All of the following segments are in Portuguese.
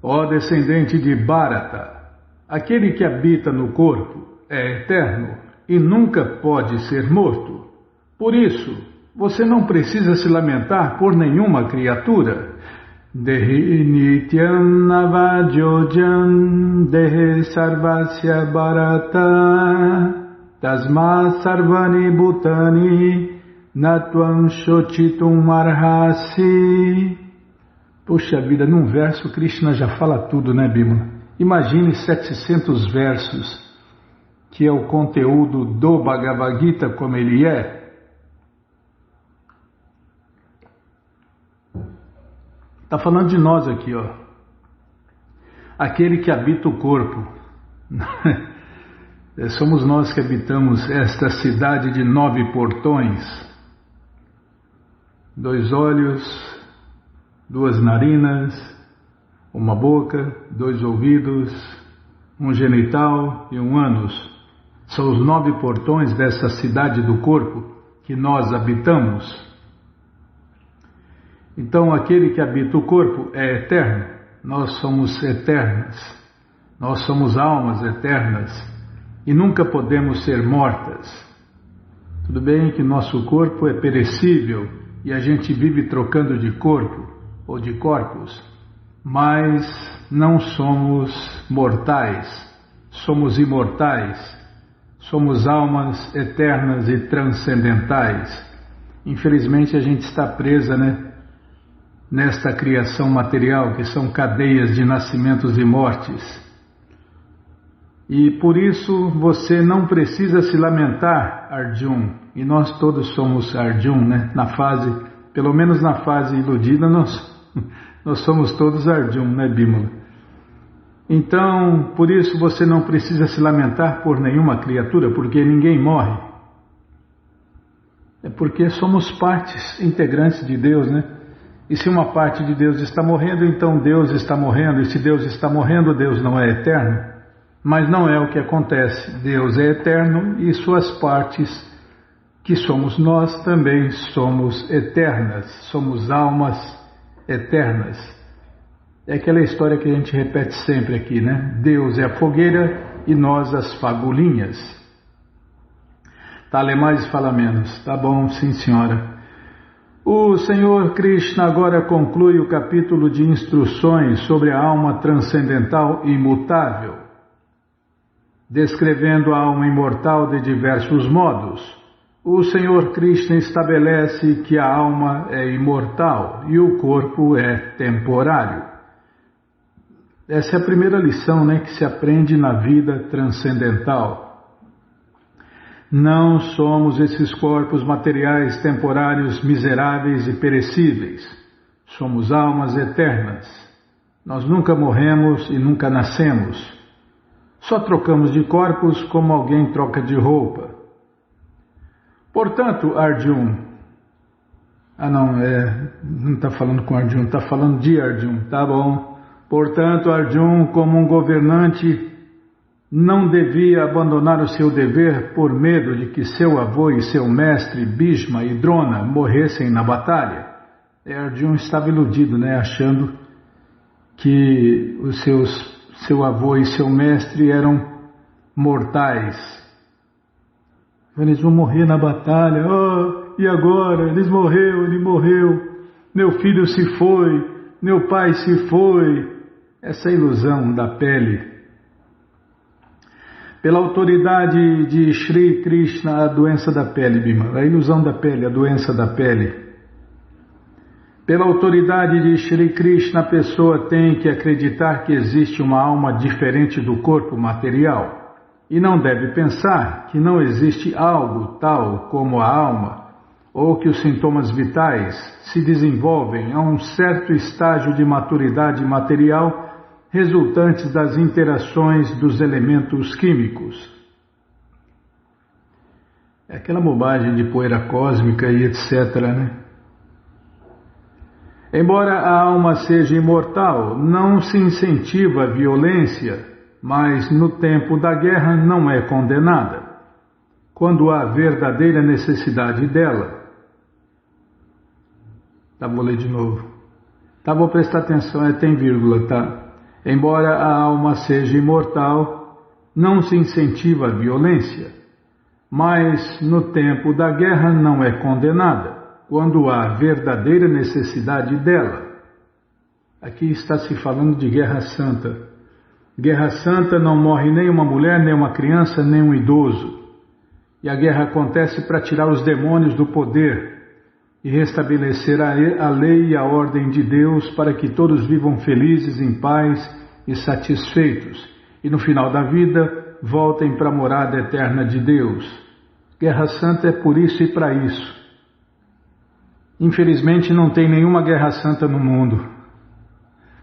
Ó descendente de Bharata, aquele que habita no corpo é eterno e nunca pode ser morto. Por isso, você não precisa se lamentar por nenhuma criatura. Dehi nityam navajyojan dehe sarvasya Bharata tasma sarvani bhutani natvam shochitum arhasi. Poxa vida, num verso Krishna já fala tudo, né, Bimala? Imagine 700 versos, que é o conteúdo do Bhagavad Gita como ele é. Está falando de nós aqui, ó. Aquele que habita o corpo. Somos nós que habitamos esta cidade de 9 portões. 2 olhos, 2 narinas, 1 boca, 2 ouvidos, 1 genital e 1 ânus. São os 9 portões dessa cidade do corpo que nós habitamos. Então, aquele que habita o corpo é eterno. Nós somos eternas. Nós somos almas eternas e nunca podemos ser mortas. Tudo bem que nosso corpo é perecível e a gente vive trocando de corpo ou de corpos, mas não somos mortais. Somos imortais. Somos almas eternas e transcendentais. Infelizmente, a gente está presa, né? Nesta criação material, que são cadeias de nascimentos e mortes. E por isso você não precisa se lamentar, Arjun. E nós todos somos Arjun, né? Pelo menos na fase iludida, nós somos todos Arjun, né, Bimala? Então, por isso você não precisa se lamentar por nenhuma criatura, porque ninguém morre. É porque somos partes integrantes de Deus, né? E se uma parte de Deus está morrendo, então Deus está morrendo. E se Deus está morrendo, Deus não é eterno. Mas não é o que acontece. Deus é eterno e suas partes, que somos nós, também somos eternas. Somos almas eternas. É aquela história que a gente repete sempre aqui, né? Deus é a fogueira e nós as fagulhinhas. Tá, lê mais e fala menos. Tá bom, sim senhora. O Senhor Krishna agora conclui o capítulo de instruções sobre a alma transcendental e imutável, descrevendo a alma imortal de diversos modos. O Senhor Krishna estabelece que a alma é imortal e o corpo é temporário. Essa é a primeira lição, né, que se aprende na vida transcendental. Não somos esses corpos materiais temporários, miseráveis e perecíveis. Somos almas eternas. Nós nunca morremos e nunca nascemos. Só trocamos de corpos como alguém troca de roupa. Portanto, Arjun... não está falando com Arjun, está falando de Arjun, tá bom. Portanto, Arjun, como um governante, não devia abandonar o seu dever por medo de que seu avô e seu mestre Bhishma e Drona morressem na batalha. Arjun estava iludido, né, achando que seu avô e seu mestre eram mortais. Eles vão morrer na batalha. Oh, e agora? Ele morreu. Meu filho se foi, meu pai se foi. Essa ilusão da pele. Pela autoridade de Shri Krishna, a doença da pele, Bimala, a ilusão da pele, a doença da pele. Pela autoridade de Shri Krishna, a pessoa tem que acreditar que existe uma alma diferente do corpo material e não deve pensar que não existe algo tal como a alma ou que os sintomas vitais se desenvolvem a um certo estágio de maturidade material resultantes das interações dos elementos químicos. É aquela bobagem de poeira cósmica e etc., né? Embora a alma seja imortal, não se incentiva a violência, mas no tempo da guerra não é condenada, quando há verdadeira necessidade dela. Tá, vou ler de novo. Tá, vou prestar atenção, tem vírgula, tá? Embora a alma seja imortal, não se incentiva a violência, mas no tempo da guerra não é condenada, quando há verdadeira necessidade dela. Aqui está se falando de guerra santa. Guerra santa não morre nem uma mulher, nem uma criança, nem um idoso. E a guerra acontece para tirar os demônios do poder e restabelecer a lei e a ordem de Deus para que todos vivam felizes, em paz e satisfeitos, e no final da vida voltem para a morada eterna de Deus. Guerra santa é por isso e para isso. Infelizmente não tem nenhuma guerra santa no mundo.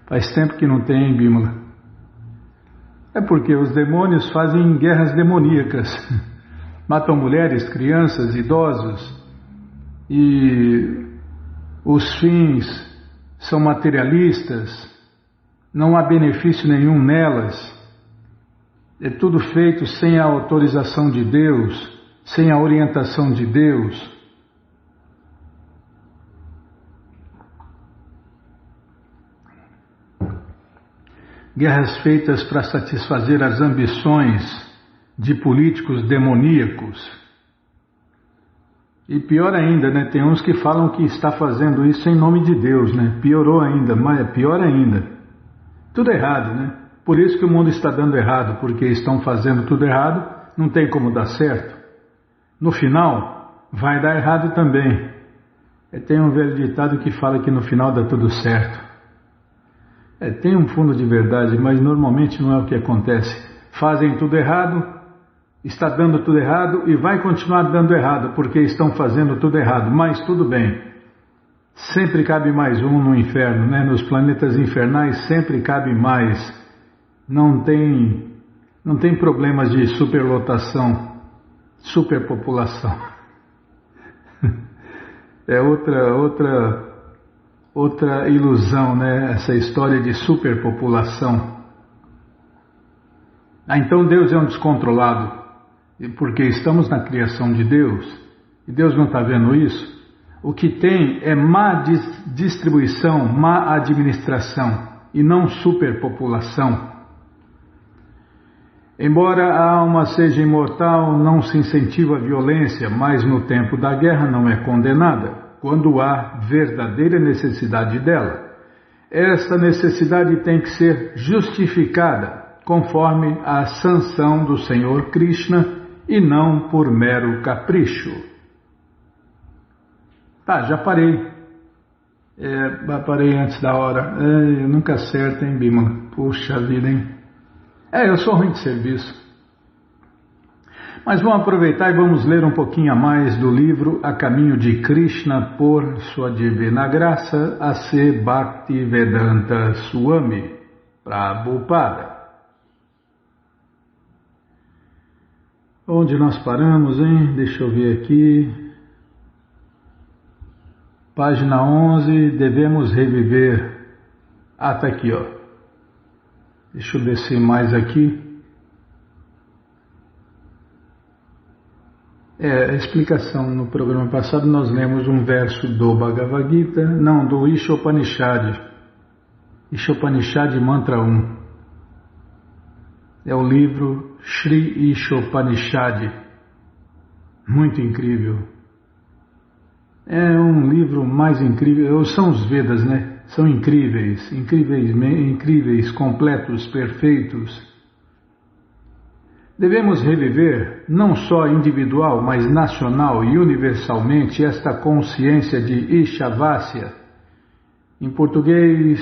Faz tempo que não tem, Bímola. É porque os demônios fazem guerras demoníacas. Matam mulheres, crianças, idosos. E os fins são materialistas. Não há benefício nenhum nelas. É tudo feito sem a autorização de Deus, sem a orientação de Deus. Guerras feitas para satisfazer as ambições de políticos demoníacos. E pior ainda, né? Tem uns que falam que está fazendo isso em nome de Deus, né? Piorou ainda, mas é pior ainda. Tudo errado, né? Por isso que o mundo está dando errado, porque estão fazendo tudo errado, não tem como dar certo. No final, vai dar errado também. Tem um velho ditado que fala que no final dá tudo certo. Tem um fundo de verdade, mas normalmente não é o que acontece. Fazem tudo errado, está dando tudo errado e vai continuar dando errado, porque estão fazendo tudo errado, mas tudo bem. Sempre cabe mais um no inferno, né? Nos planetas infernais sempre cabe mais. Não tem problemas de superlotação, superpopulação. É outra ilusão, né? Essa história de superpopulação. Então Deus é um descontrolado, porque estamos na criação de Deus, e Deus não está vendo isso. O que tem é má distribuição, má administração, e não superpopulação. Embora a alma seja imortal, não se incentiva a violência, mas no tempo da guerra não é condenada, quando há verdadeira necessidade dela. Esta necessidade tem que ser justificada, conforme a sanção do Senhor Krishna, e não por mero capricho. Tá, já parei. Parei antes da hora. Eu nunca acerto, hein, Bímola? Puxa vida, hein? Eu sou ruim de serviço. Mas vamos aproveitar e vamos ler um pouquinho a mais do livro A Caminho de Krishna, por Sua Divina Graça, A.C. Bhaktivedanta Swami Prabhupada. Onde nós paramos, hein? Deixa eu ver aqui. Página 11, devemos reviver. Tá aqui, ó. Deixa eu descer mais aqui. A explicação no programa passado nós lemos um verso do Bhagavad Gita, não, do Ishopanishad. Ishopanishad Mantra 1. É o livro Sri Ishopanishad. Muito incrível. É um livro mais incrível. São os Vedas, né? São incríveis, incríveis, completos, perfeitos. Devemos reviver, não só individual, mas nacional e universalmente, esta consciência de Ishavasya. Em português,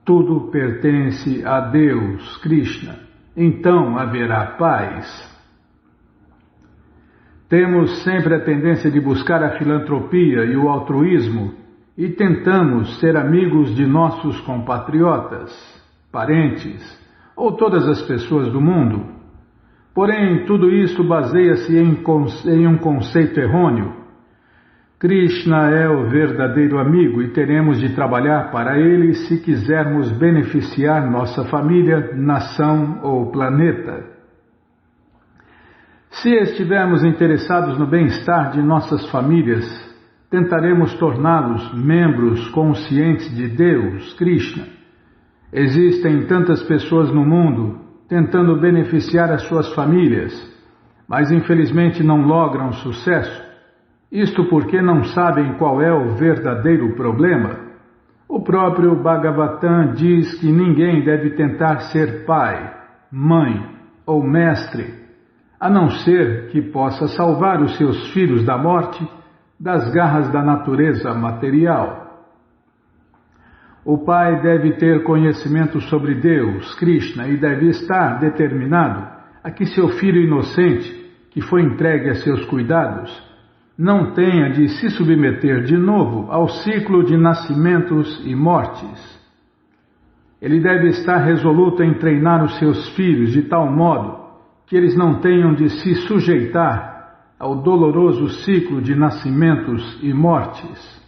tudo pertence a Deus, Krishna. Então haverá paz. Temos sempre a tendência de buscar a filantropia e o altruísmo e tentamos ser amigos de nossos compatriotas, parentes ou todas as pessoas do mundo. Porém, tudo isso baseia-se em um conceito errôneo. Krishna é o verdadeiro amigo e teremos de trabalhar para ele se quisermos beneficiar nossa família, nação ou planeta. Se estivermos interessados no bem-estar de nossas famílias, tentaremos torná-los membros conscientes de Deus, Krishna. Existem tantas pessoas no mundo tentando beneficiar as suas famílias, mas infelizmente não logram sucesso. Isto porque não sabem qual é o verdadeiro problema. O próprio Bhagavatam diz que ninguém deve tentar ser pai, mãe ou mestre, a não ser que possa salvar os seus filhos da morte, das garras da natureza material. O pai deve ter conhecimento sobre Deus, Krishna, e deve estar determinado a que seu filho inocente, que foi entregue a seus cuidados, não tenha de se submeter de novo ao ciclo de nascimentos e mortes. Ele deve estar resoluto em treinar os seus filhos de tal modo que eles não tenham de se sujeitar ao doloroso ciclo de nascimentos e mortes.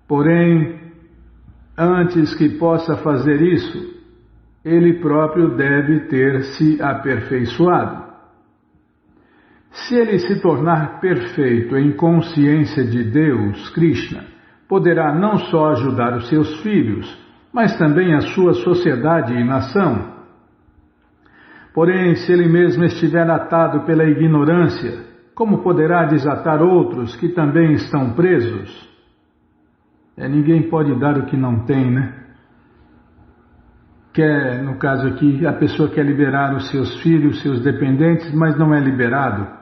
Porém, antes que possa fazer isso, ele próprio deve ter se aperfeiçoado. Se ele se tornar perfeito em consciência de Deus, Krishna, poderá não só ajudar os seus filhos, mas também a sua sociedade e nação. Porém, se ele mesmo estiver atado pela ignorância, como poderá desatar outros que também estão presos? Ninguém pode dar o que não tem, né? No caso aqui, a pessoa quer liberar os seus filhos, seus dependentes, mas não é liberado.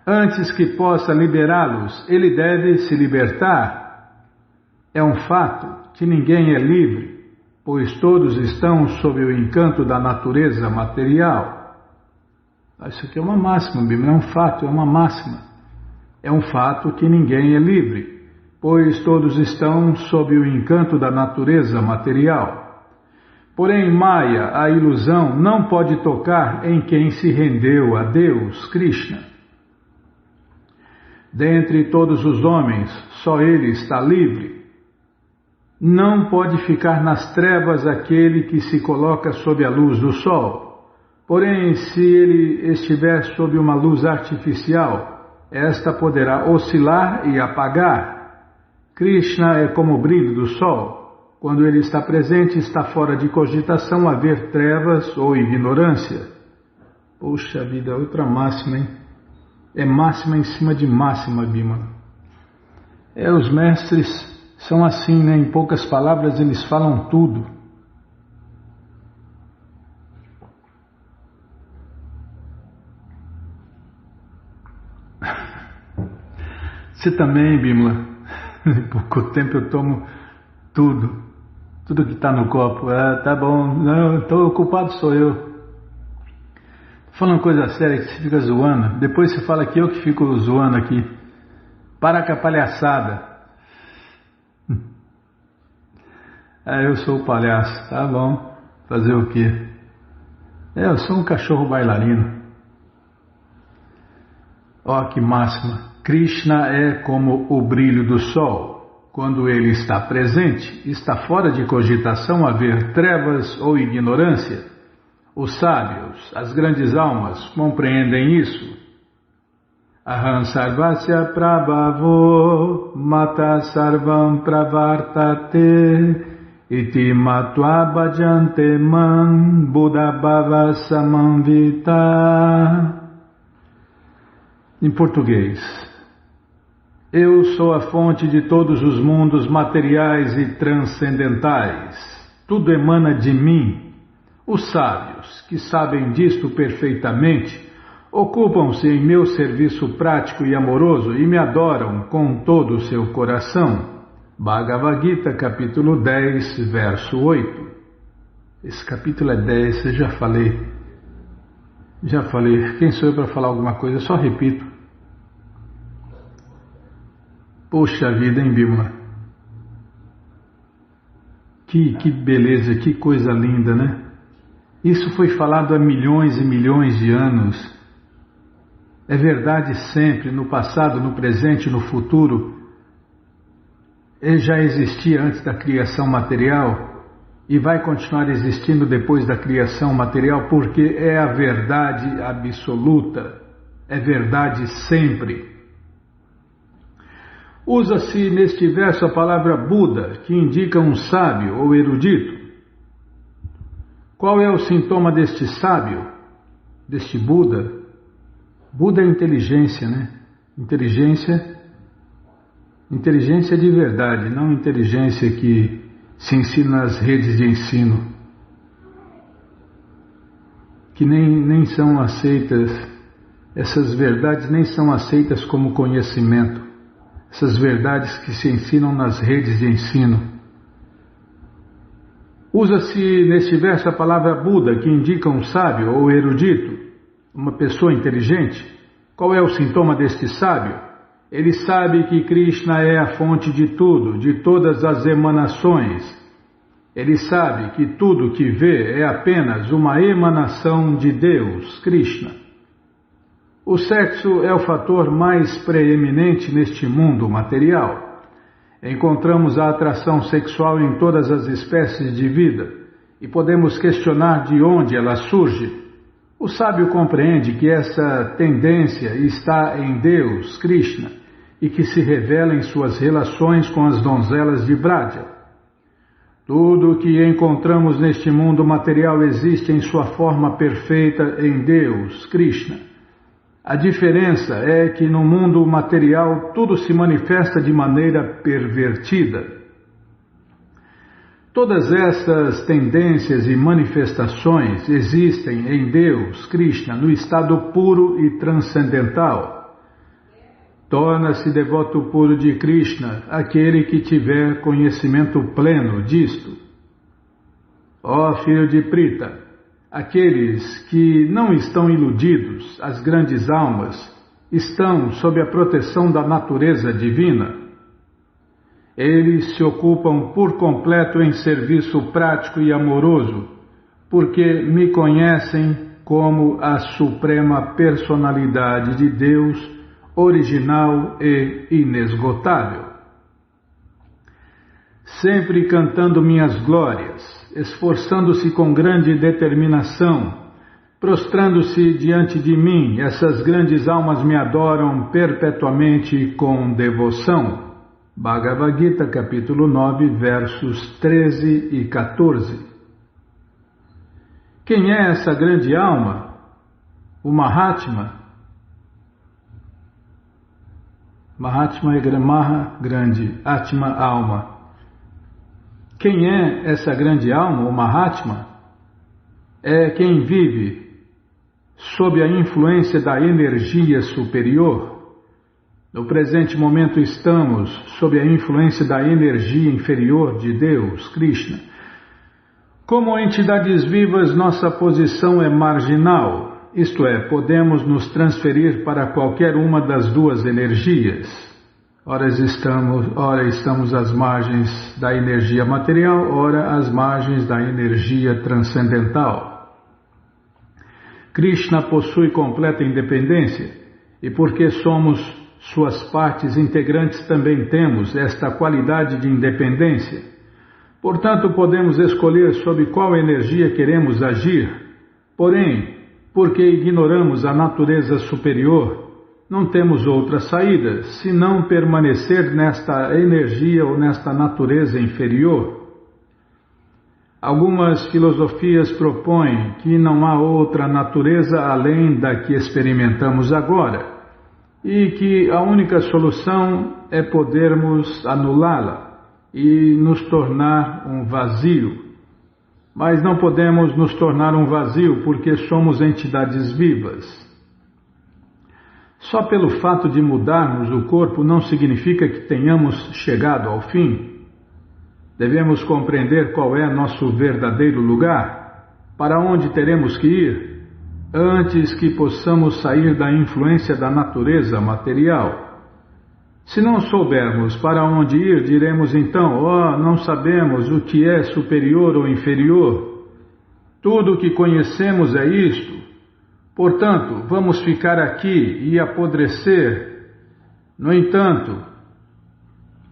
Antes que possa liberá-los, ele deve se libertar. É um fato que ninguém é livre, pois todos estão sob o encanto da natureza material. Isso aqui é uma máxima, Bíblia, não é um fato, é uma máxima. É um fato que ninguém é livre, pois todos estão sob o encanto da natureza material. Porém, Maya, a ilusão, não pode tocar em quem se rendeu a Deus, Krishna. Dentre todos os homens, só ele está livre. Não pode ficar nas trevas aquele que se coloca sob a luz do sol. Porém, se ele estiver sob uma luz artificial, esta poderá oscilar e apagar. Krishna é como o brilho do sol. Quando ele está presente, está fora de cogitação haver trevas ou ignorância. Puxa vida, outra máxima, hein? É máxima em cima de máxima, Bima. Os mestres são assim, né? Em poucas palavras eles falam tudo. Você também, Bimala. Em pouco tempo eu tomo tudo. Tudo que está no copo. Tá bom. Não, o culpado sou eu. Falando coisa séria que você fica zoando, depois você fala que eu que fico zoando aqui. Para com a palhaçada. Eu sou o palhaço, tá bom. Fazer o quê? Eu sou um cachorro bailarino. Ó, que máxima. Krishna é como o brilho do sol. Quando ele está presente, está fora de cogitação haver trevas ou ignorância. Os sábios, as grandes almas, compreendem isso. Aham sarvasya prabhavo mata sarvam pravartate iti matva bhajante man buddha bhava samamvita. Em português, eu sou a fonte de todos os mundos materiais e transcendentais. Tudo emana de mim. Os sábios, que sabem disto perfeitamente, ocupam-se em meu serviço prático e amoroso e me adoram com todo o seu coração. Bhagavad Gita, capítulo 10, verso 8. Esse capítulo é 10, eu já falei. Quem sou eu para falar alguma coisa? Eu só repito. Poxa vida, hein, Bíblia? Que beleza, que coisa linda, né? Isso foi falado há milhões e milhões de anos. É verdade sempre, no passado, no presente e no futuro. Ele já existia antes da criação material e vai continuar existindo depois da criação material, porque é a verdade absoluta, é verdade sempre. Usa-se neste verso a palavra Buda, que indica um sábio ou erudito. Qual é o sintoma deste sábio, deste Buda? Buda é inteligência, né? Inteligência de verdade, não inteligência que se ensina nas redes de ensino, que nem são aceitas, essas verdades nem são aceitas como conhecimento, essas verdades que se ensinam nas redes de ensino. Usa-se neste verso a palavra Buda, que indica um sábio ou erudito, uma pessoa inteligente. Qual é o sintoma deste sábio? Ele sabe que Krishna é a fonte de tudo, de todas as emanações. Ele sabe que tudo que vê é apenas uma emanação de Deus, Krishna. O sexo é o fator mais preeminente neste mundo material. Encontramos a atração sexual em todas as espécies de vida e podemos questionar de onde ela surge. O sábio compreende que essa tendência está em Deus, Krishna, e que se revela em suas relações com as donzelas de Vraja. Tudo o que encontramos neste mundo material existe em sua forma perfeita em Deus, Krishna. A diferença é que no mundo material tudo se manifesta de maneira pervertida. Todas essas tendências e manifestações existem em Deus, Krishna, no estado puro e transcendental. Torna-se devoto puro de Krishna aquele que tiver conhecimento pleno disto. Ó filho de Prita, aqueles que não estão iludidos, as grandes almas, estão sob a proteção da natureza divina. Eles se ocupam por completo em serviço prático e amoroso, porque me conhecem como a suprema personalidade de Deus, original e inesgotável. Sempre cantando minhas glórias, esforçando-se com grande determinação, prostrando-se diante de mim, essas grandes almas me adoram perpetuamente com devoção. Bhagavad Gita, capítulo 9, versos 13 e 14. Quem é essa grande alma? O Mahatma. Mahatma é Maha, grande, Atma, alma. Quem é essa grande alma, o Mahatma? É quem vive sob a influência da energia superior. No presente momento estamos sob a influência da energia inferior de Deus, Krishna. Como entidades vivas, nossa posição é marginal. Isto é, podemos nos transferir para qualquer uma das duas energias. Ora estamos às margens da energia material, ora às margens da energia transcendental. Krishna possui completa independência e porque somos suas partes integrantes também temos esta qualidade de independência. Portanto, podemos escolher sob qual energia queremos agir. Porém, porque ignoramos a natureza superior, não temos outra saída, senão permanecer nesta energia ou nesta natureza inferior. Algumas filosofias propõem que não há outra natureza além da que experimentamos agora, e que a única solução é podermos anulá-la e nos tornar um vazio. Mas não podemos nos tornar um vazio porque somos entidades vivas. Só pelo fato de mudarmos o corpo não significa que tenhamos chegado ao fim. Devemos compreender qual é nosso verdadeiro lugar, para onde teremos que ir, antes que possamos sair da influência da natureza material. Se não soubermos para onde ir, diremos então, não sabemos o que é superior ou inferior. Tudo o que conhecemos é isto. Portanto, vamos ficar aqui e apodrecer. No entanto,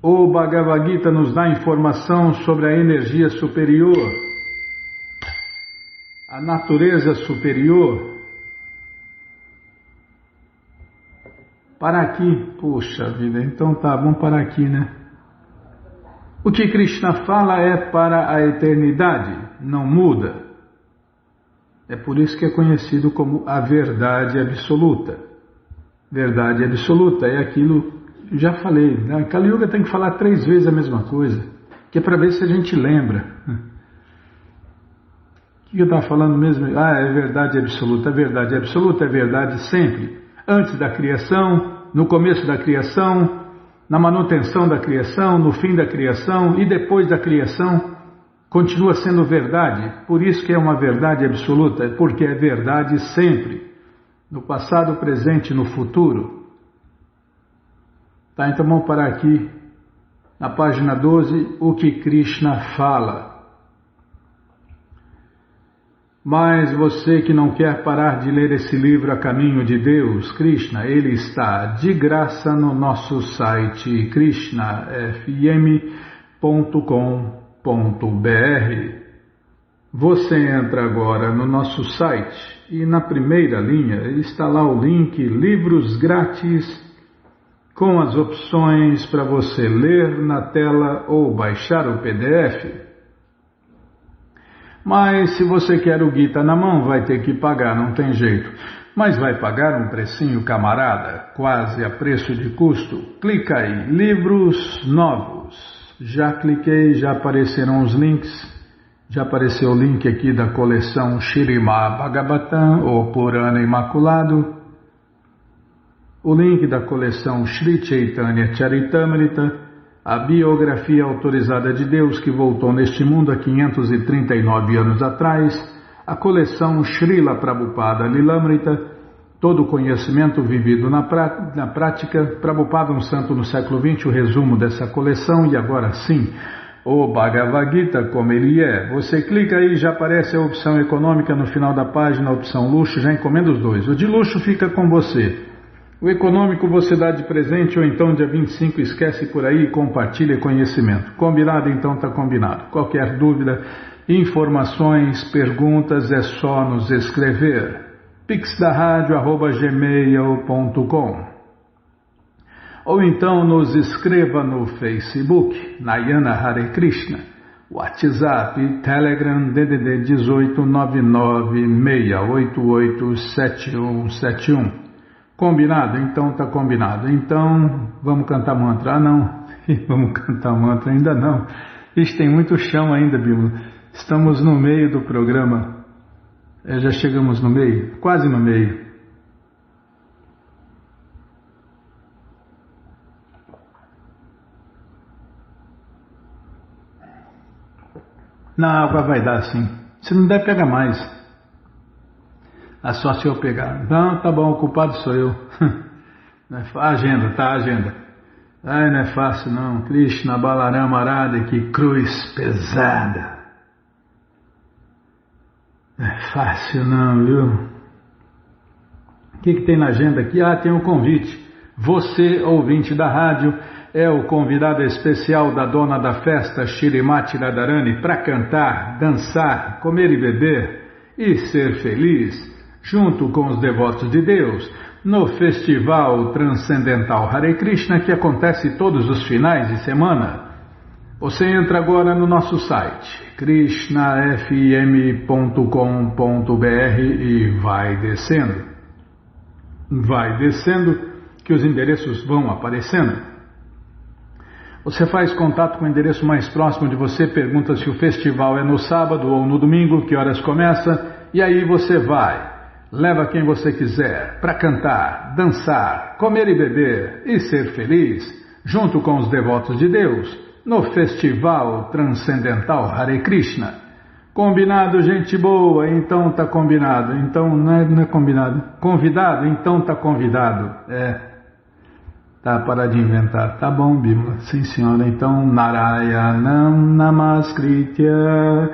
o Bhagavad Gita nos dá informação sobre a energia superior, a natureza superior, Parar aqui, poxa vida, então tá, vamos parar aqui, né? O que Krishna fala é para a eternidade, não muda. É por isso que é conhecido como a verdade absoluta. Verdade absoluta é aquilo, já falei, né? Kali Yuga tem que falar 3 vezes a mesma coisa, que é para ver se a gente lembra. O que eu estava falando mesmo? É verdade absoluta. A verdade absoluta é verdade sempre. Antes da criação, no começo da criação, na manutenção da criação, no fim da criação e depois da criação, continua sendo verdade. Por isso que é uma verdade absoluta, porque é verdade sempre, no passado, presente e no futuro. Tá, então vamos parar aqui, na página 12, o que Krishna fala. Mas você que não quer parar de ler esse livro A Caminho de Deus, Krishna, ele está de graça no nosso site krishnafm.com.br. Você entra agora no nosso site e na primeira linha está lá o link Livros Grátis, com as opções para você ler na tela ou baixar o PDF. Mas se você quer o Gita na mão, vai ter que pagar, não tem jeito. Mas vai pagar um precinho, camarada, quase a preço de custo. Clica aí, livros novos. Já cliquei, já apareceram os links. Já apareceu o link aqui da coleção Śrīmad Bhagavatam, ou Purana Imaculado. O link da coleção Sri Chaitanya Charitamrita, a biografia autorizada de Deus que voltou neste mundo há 539 anos atrás, a coleção Srila Prabhupada Lilamrita, todo o conhecimento vivido na prática, Prabhupada um santo no século XX, o resumo dessa coleção, e agora sim, o Bhagavad Gita como ele é. Você clica aí, já aparece a opção econômica no final da página, a opção luxo, já encomenda os dois. O de luxo fica com você. O econômico você dá de presente ou então dia 25 esquece por aí e compartilha conhecimento. Combinado? Então está combinado. Qualquer dúvida, informações, perguntas é só nos escrever. pixdaradio@gmail.com ou então nos escreva no Facebook, Nayana Hare Krishna, WhatsApp, Telegram, DDD 18 996887171. Combinado? Então tá combinado. Então, vamos cantar mantra? Ah, não. Vamos cantar mantra? Ainda não. Ixi, tem muito chão ainda, Bíblia. Estamos no meio do programa. Já chegamos no meio? Quase no meio. Na água vai dar sim. Se não der, pega mais. Só se eu pegar. Não, tá bom, o culpado sou eu. Agenda, tá, agenda. Ai, não é fácil não. Krishna Balarama Arada, que cruz pesada. Não é fácil não, viu? O que tem na agenda aqui? Tem um convite. Você, ouvinte da rádio, é o convidado especial da dona da festa, Shrimati Radharani, para cantar, dançar, comer e beber e ser feliz, junto com os devotos de Deus, no Festival Transcendental Hare Krishna, que acontece todos os finais de semana. Você entra agora no nosso site, krishnafm.com.br e vai descendo. Vai descendo, que os endereços vão aparecendo. Você faz contato com o endereço mais próximo de você, pergunta se o festival é no sábado ou no domingo, que horas começa, e aí você vai. Leva quem você quiser para cantar, dançar, comer e beber e ser feliz, junto com os devotos de Deus, no Festival Transcendental Hare Krishna. Combinado, gente boa? Então tá combinado. Então não é combinado. Convidado? Então tá convidado. Tá, para de inventar. Tá bom, Bíblia. Sim, senhora. Então, Narayanam Namaskritya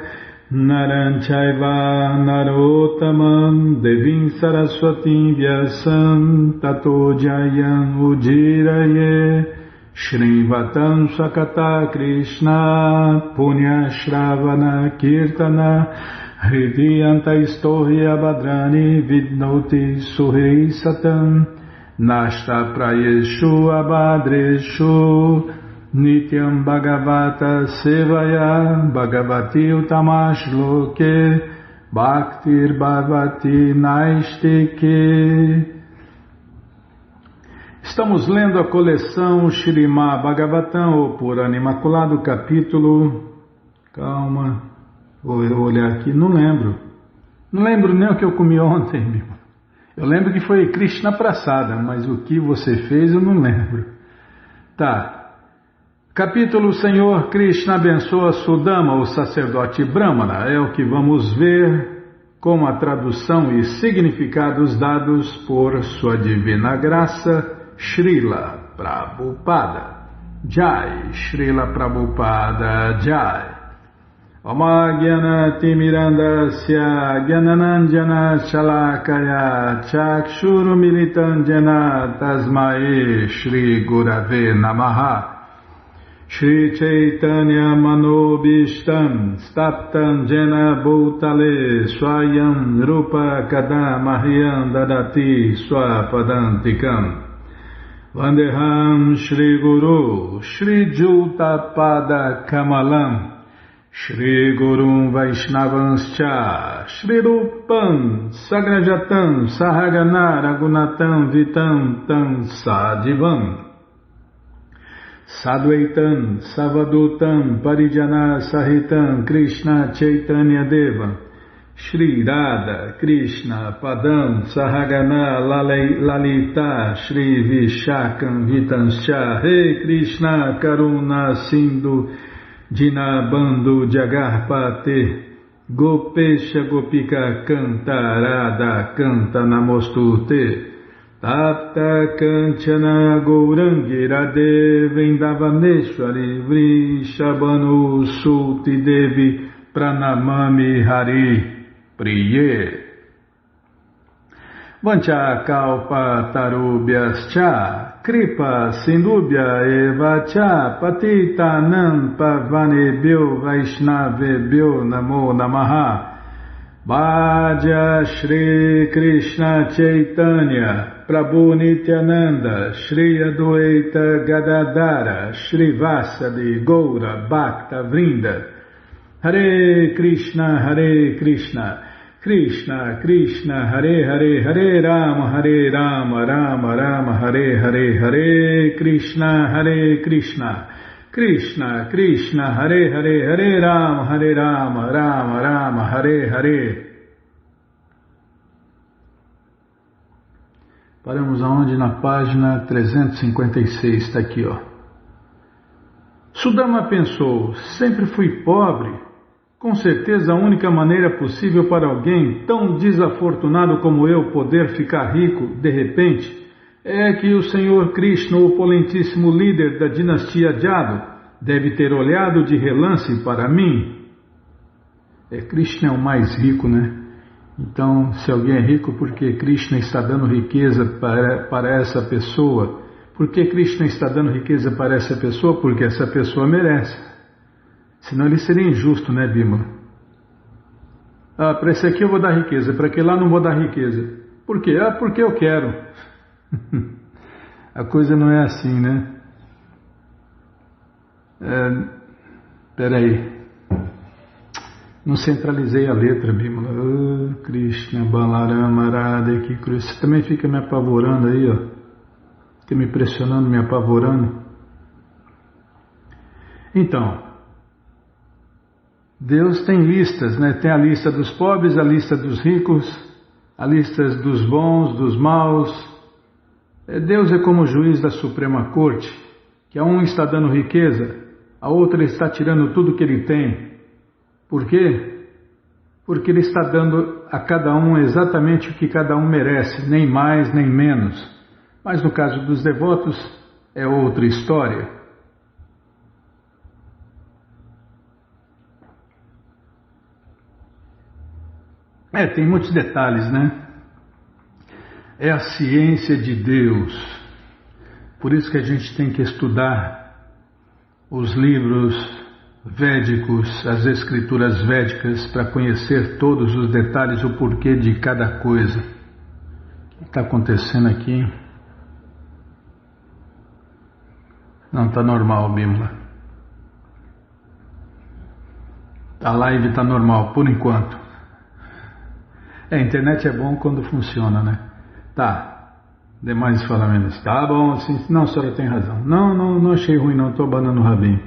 Naranchaiva Narotamam Devim Saraswatim Vyasam Tato Jayam Ujiraye Shrivatam Sakata Krishna Punya Shravana Kirtana Hridiyanta Istohya Badrani Vidnoti Suhei Satam Nashta Prayeshu Abhadreshu Nityam Bhagavata Sevaya Bhagavati Utamash Loke Bhaktir Bhavati Naistike. Estamos lendo a coleção Śrīmad Bhagavatam, ou Purana Imaculado, capítulo... Calma, vou olhar aqui, não lembro. Não lembro nem o que eu comi ontem, meu. Eu lembro que foi Krishna Prasada, mas o que você fez eu não lembro. Tá. Capítulo Senhor Krishna abençoa Sudama, o sacerdote Brahmana. É o que vamos ver com a tradução e significados dados por sua divina graça, Srila Prabhupada. Jai, Srila Prabhupada Jai. Oma Gyana Timirandasya Gyananandjana Shalakaya Chakshuru Militandjana Tasmae Shri Gurave Namaha. Shri Chaitanya Manobishtam Staptam Jena Bhutale Swayam Rupa Kadamahyam Dadati Swapadantikam Vandeham Shri Guru Shri Jutapada Kamalam Shri Gurum Vaishnavanscha Shri Rupam Sagrajatam Sahagana Ragunatam Vitam Tam Sadivam Sadvaitam Savadutam Parijana Sahitam Krishna Chaitanya Deva Shri Radha Krishna Padam Sahagana Lalita Shri Vishakam Vitanscha He Krishna Karuna Sindhu Dinabandhu Jagarpate Gopesha Gopika Canta Radha Canta Namostute Tapta Kanchana Gourangi Radhe Vendavaneshwari Vrishabhanu Sulti Devi Pranamami Hari Priye Vancha Kalpa Tarubhyascha Kripa Sindubhya Eva Cha Patita Nam Pavanebhyo Vaishnavebhyo Namo Namaha Bhaja Shri Krishna Chaitanya Prabhu Nityananda Shri Adwaita Gadadara Shri Vasadi Goura Bhakta Vrinda Hare Krishna Krishna Krishna Hare Hare Hare Rama Rama Rama Hare Hare Hare Krishna Krishna Krishna Hare Hare Hare Rama Rama Rama Hare Hare. Paramos aonde? Na página 356, está aqui, ó. Sudama pensou: sempre fui pobre. Com certeza a única maneira possível para alguém tão desafortunado como eu poder ficar rico de repente é que o Senhor Krishna, o opulentíssimo líder da dinastia Jadu, deve ter olhado de relance para mim. Krishna é o mais rico, né? Então, se alguém é rico, porque Krishna está dando riqueza para essa pessoa? Por que Krishna está dando riqueza para essa pessoa? Porque essa pessoa merece. Senão ele seria injusto, né, Bima? Para esse aqui eu vou dar riqueza, para aquele lá não vou dar riqueza. Por quê? Porque eu quero. A coisa não é assim, né? Peraí. Não centralizei a letra, Bima. Krishna, Balarama, Radha, que cruz. Você também fica me apavorando aí, ó. Fica me pressionando, me apavorando. Então, Deus tem listas, né? Tem a lista dos pobres, a lista dos ricos, a lista dos bons, dos maus. Deus é como o juiz da Suprema Corte, que a um está dando riqueza, a outra está tirando tudo que ele tem. Por quê? Porque ele está dando a cada um exatamente o que cada um merece, nem mais nem menos. Mas no caso dos devotos é outra história. Tem muitos detalhes, né? É a ciência de Deus. Por isso que a gente tem que estudar os livros védicos, as escrituras védicas, para conhecer todos os detalhes, o porquê de cada coisa. O que está acontecendo aqui? Não está normal, Bimala. A live está normal, por enquanto. A internet é bom quando funciona, né? Tá. Demais falamentos. Tá bom, assim. Não, a senhora tem razão. Não achei ruim, não. Estou abanando o rabinho.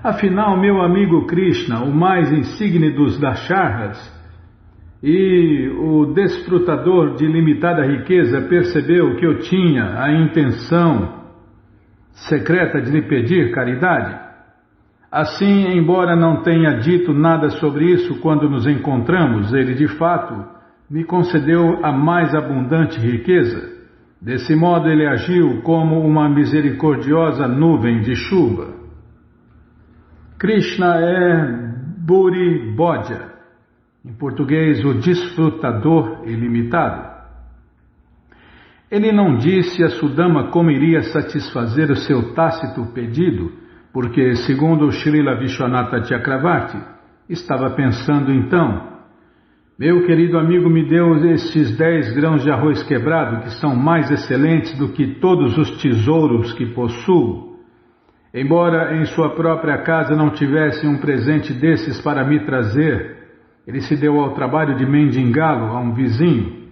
Afinal, meu amigo Krishna, o mais insigne dos Dasharas e o desfrutador de limitada riqueza, percebeu que eu tinha a intenção secreta de lhe pedir caridade. Assim, embora não tenha dito nada sobre isso quando nos encontramos, ele de fato me concedeu a mais abundante riqueza. Desse modo, ele agiu como uma misericordiosa nuvem de chuva. Krishna é Buri Bodhya, em português, o desfrutador ilimitado. Ele não disse a Sudama como iria satisfazer o seu tácito pedido, porque, segundo Srila Vishwanatha Chakravarti, estava pensando então: meu querido amigo me deu estes 10 grãos de arroz quebrado, que são mais excelentes do que todos os tesouros que possuo. Embora em sua própria casa não tivesse um presente desses para me trazer, ele se deu ao trabalho de mendigá-lo a um vizinho.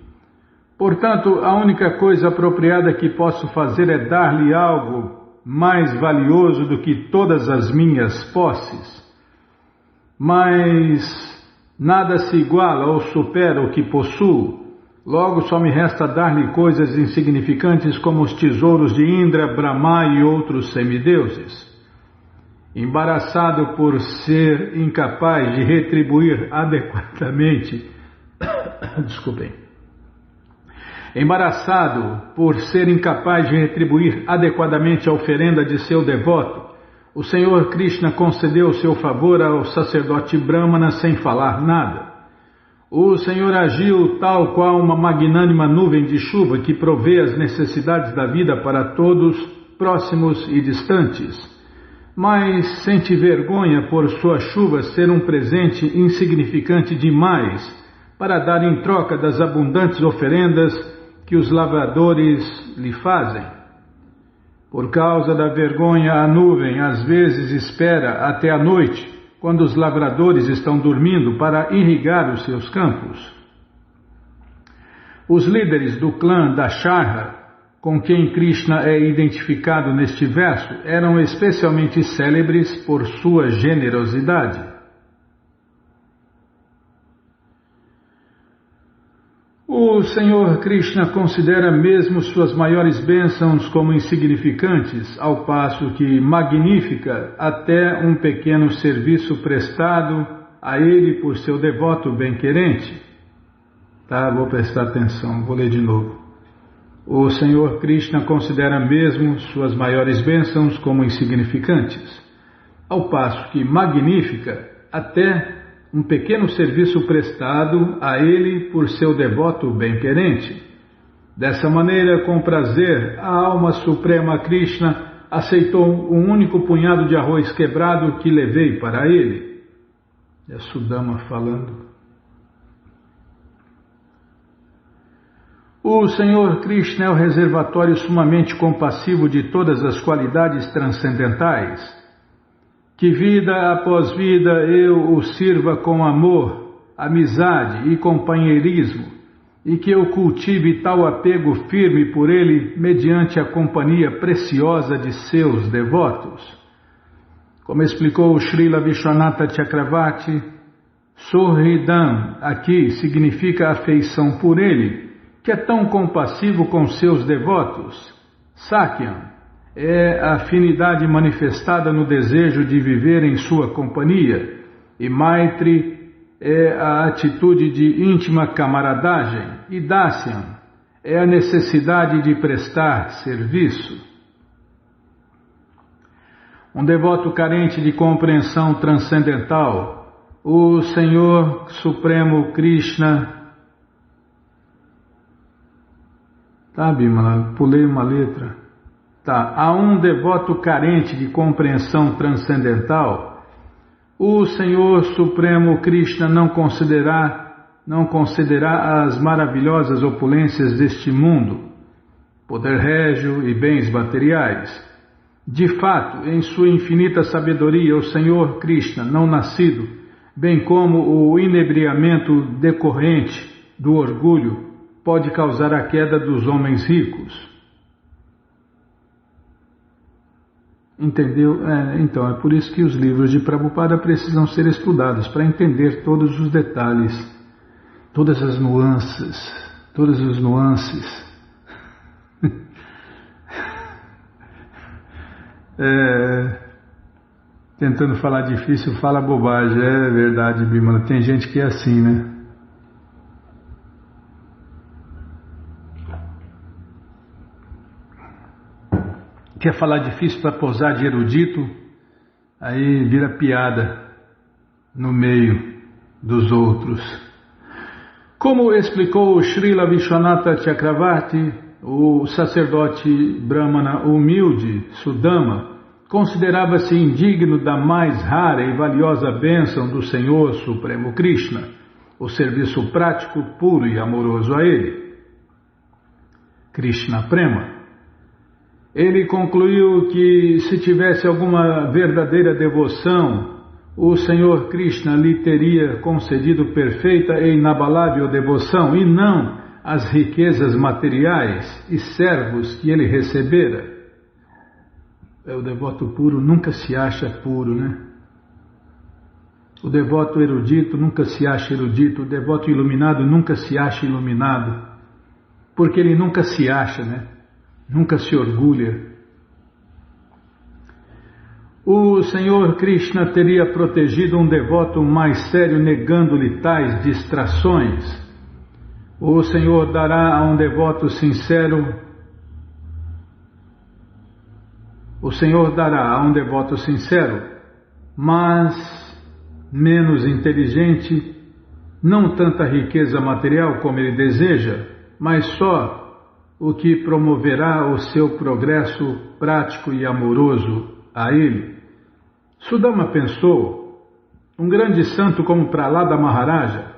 Portanto, a única coisa apropriada que posso fazer é dar-lhe algo mais valioso do que todas as minhas posses. Mas nada se iguala ou supera o que possuo. Logo só me resta dar-lhe coisas insignificantes como os tesouros de Indra, Brahma e outros semideuses. Embaraçado por ser incapaz de retribuir adequadamente, embaraçado por ser incapaz de retribuir adequadamente a oferenda de seu devoto, o Senhor Krishna concedeu seu favor ao sacerdote Brahmana sem falar nada. O Senhor agiu tal qual uma magnânima nuvem de chuva que provê as necessidades da vida para todos, próximos e distantes, mas sente vergonha por sua chuva ser um presente insignificante demais para dar em troca das abundantes oferendas que os lavradores lhe fazem. Por causa da vergonha, a nuvem às vezes espera até a noite, quando os lavradores estão dormindo, para irrigar os seus campos. Os líderes do clã Dasharha, com quem Krishna é identificado neste verso, eram especialmente célebres por sua generosidade. O Senhor Krishna considera mesmo suas maiores bênçãos como insignificantes, ao passo que magnifica até um pequeno serviço prestado a ele por seu devoto bem-querente. Tá, vou prestar atenção, vou ler de novo. O Senhor Krishna considera mesmo suas maiores bênçãos como insignificantes, ao passo que magnifica até um pequeno serviço prestado a ele por seu devoto bem-querente. Dessa maneira, com prazer, a alma suprema Krishna aceitou um único punhado de arroz quebrado que levei para ele. É Sudama falando. O Senhor Krishna é o reservatório sumamente compassivo de todas as qualidades transcendentais. Que vida após vida eu o sirva com amor, amizade e companheirismo, e que eu cultive tal apego firme por ele mediante a companhia preciosa de seus devotos. Como explicou o Srila Vishwanatha Chakravarti, Suhridam aqui significa afeição por ele, que é tão compassivo com seus devotos. Sakyam é a afinidade manifestada no desejo de viver em sua companhia, e Maitri é a atitude de íntima camaradagem, e Dasyam é a necessidade de prestar serviço. Um devoto carente de compreensão transcendental, o Senhor Supremo Krishna... Tá, Bimala, pulei uma letra... A um devoto carente de compreensão transcendental, o Senhor Supremo Krishna não concederá as maravilhosas opulências deste mundo, poder régio e bens materiais, De fato, em sua infinita sabedoria, o Senhor Krishna, não nascido, bem como o inebriamento decorrente do orgulho, pode causar a queda dos homens ricos. Entendeu? Então, é por isso que os livros de Prabhupada precisam ser estudados, para entender todos os detalhes, todas as nuances, todas as nuances. Tentando falar difícil, fala bobagem. É verdade, Bimala. Tem gente que é assim, né? Quer falar difícil para posar de erudito, aí vira piada no meio dos outros. Como explicou Srila Vishwanatha Chakravarti, o sacerdote brahmana humilde, Sudama, considerava-se indigno da mais rara e valiosa bênção do Senhor Supremo Krishna, o serviço prático, puro e amoroso a Ele. Krishna Prema. Ele concluiu que se tivesse alguma verdadeira devoção, o Senhor Krishna lhe teria concedido perfeita e inabalável devoção e não as riquezas materiais e servos que ele recebera. O devoto puro nunca se acha puro, né? O devoto erudito nunca se acha erudito, o devoto iluminado nunca se acha iluminado, porque ele nunca se acha, né? Nunca se orgulha. O Senhor Krishna teria protegido um devoto mais sério negando-lhe tais distrações. O Senhor dará a um devoto sincero, mas menos inteligente, não tanta riqueza material como ele deseja, mas só o que promoverá o seu progresso prático e amoroso a ele. Sudama pensou, um grande santo como Prahlada Maharaja